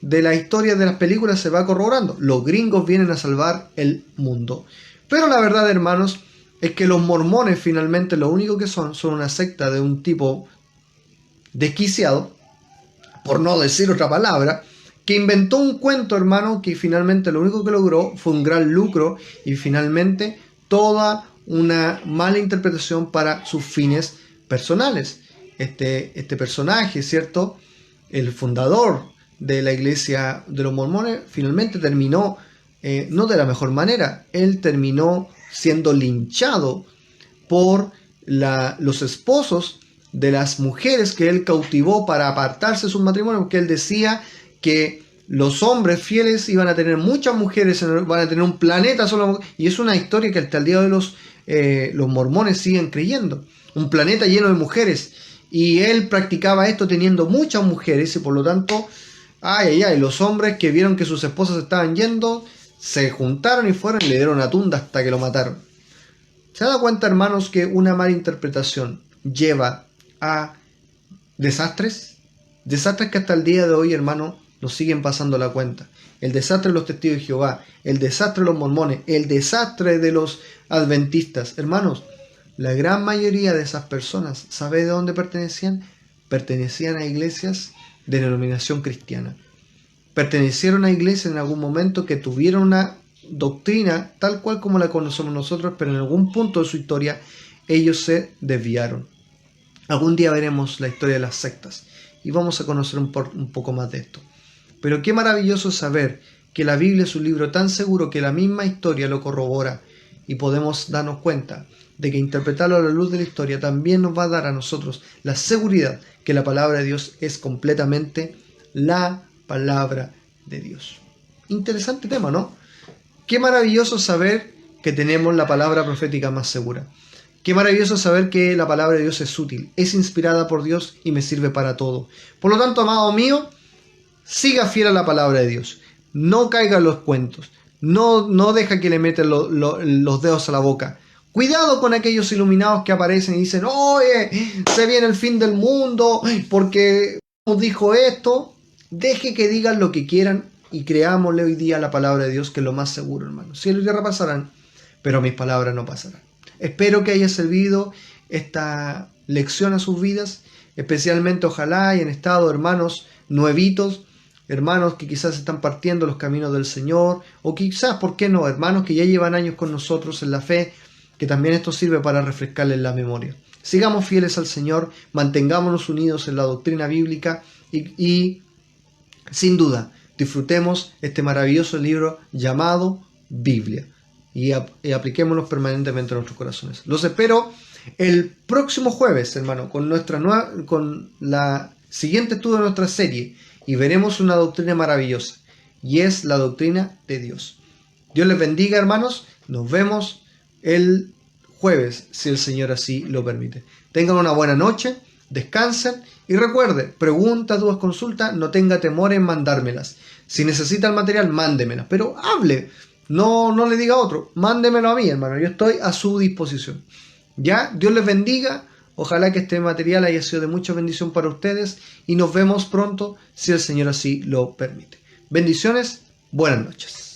de la historia de las películas se va corroborando. Los gringos vienen a salvar el mundo. Pero la verdad, hermanos, es que los mormones finalmente lo único que son una secta de un tipo desquiciado, por no decir otra palabra, que inventó un cuento, hermano, que finalmente lo único que logró fue un gran lucro y finalmente toda una mala interpretación para sus fines personales. Este personaje, ¿cierto?, el fundador de la iglesia de los mormones, finalmente terminó no de la mejor manera. Él terminó siendo linchado por los esposos de las mujeres que él cautivó para apartarse de sus matrimonios, porque él decía que los hombres fieles iban a tener muchas mujeres, van a tener un planeta solo, y es una historia que hasta el día de los mormones siguen creyendo, un planeta lleno de mujeres, y él practicaba esto teniendo muchas mujeres, y por lo tanto, los hombres que vieron que sus esposas estaban yendo, se juntaron y fueron y le dieron una tunda hasta que lo mataron. ¿Se dan cuenta, hermanos, que una mala interpretación lleva a desastres? Desastres que hasta el día de hoy, hermano, nos siguen pasando la cuenta. El desastre de los testigos de Jehová, el desastre de los mormones, el desastre de los adventistas. Hermanos, la gran mayoría de esas personas, ¿sabe de dónde pertenecían? Pertenecían a iglesias de denominación cristiana. Pertenecieron a iglesias en algún momento que tuvieron una doctrina tal cual como la conocemos nosotros, pero en algún punto de su historia ellos se desviaron. Algún día veremos la historia de las sectas y vamos a conocer un poco más de esto. Pero qué maravilloso saber que la Biblia es un libro tan seguro que la misma historia lo corrobora, y podemos darnos cuenta de que interpretarlo a la luz de la historia también nos va a dar a nosotros la seguridad que la palabra de Dios es completamente la palabra de Dios. Interesante tema, ¿no? Qué maravilloso saber que tenemos la palabra profética más segura. Qué maravilloso saber que la palabra de Dios es útil, es inspirada por Dios y me sirve para todo. Por lo tanto, amado mío, siga fiel a la palabra de Dios. No caiga en los cuentos. No deja que le metan los dedos a la boca. Cuidado con aquellos iluminados que aparecen y dicen, oye, se viene el fin del mundo porque nos dijo esto. Deje que digan lo que quieran y creámosle hoy día la palabra de Dios, que es lo más seguro, hermano. Cielo y tierra pasarán, pero mis palabras no pasarán. Espero que haya servido esta lección a sus vidas, especialmente ojalá hayan estado hermanos nuevitos, hermanos que quizás están partiendo los caminos del Señor, o quizás, ¿por qué no?, hermanos que ya llevan años con nosotros en la fe, que también esto sirve para refrescarles la memoria. Sigamos fieles al Señor, mantengámonos unidos en la doctrina bíblica y sin duda, disfrutemos este maravilloso libro llamado Biblia y apliquémonos permanentemente en nuestros corazones. Los espero el próximo jueves, hermano, con la siguiente estudio de nuestra serie y veremos una doctrina maravillosa y es la doctrina de Dios. Dios les bendiga, hermanos. Nos vemos el jueves, si el Señor así lo permite. Tengan una buena noche. Descansen y recuerde, preguntas, dudas, consultas, no tenga temor en mandármelas. Si necesita el material, mándemelas, pero hable, no le diga a otro, mándemelo a mí, hermano, yo estoy a su disposición. Ya, Dios les bendiga, ojalá que este material haya sido de mucha bendición para ustedes y nos vemos pronto si el Señor así lo permite. Bendiciones, buenas noches.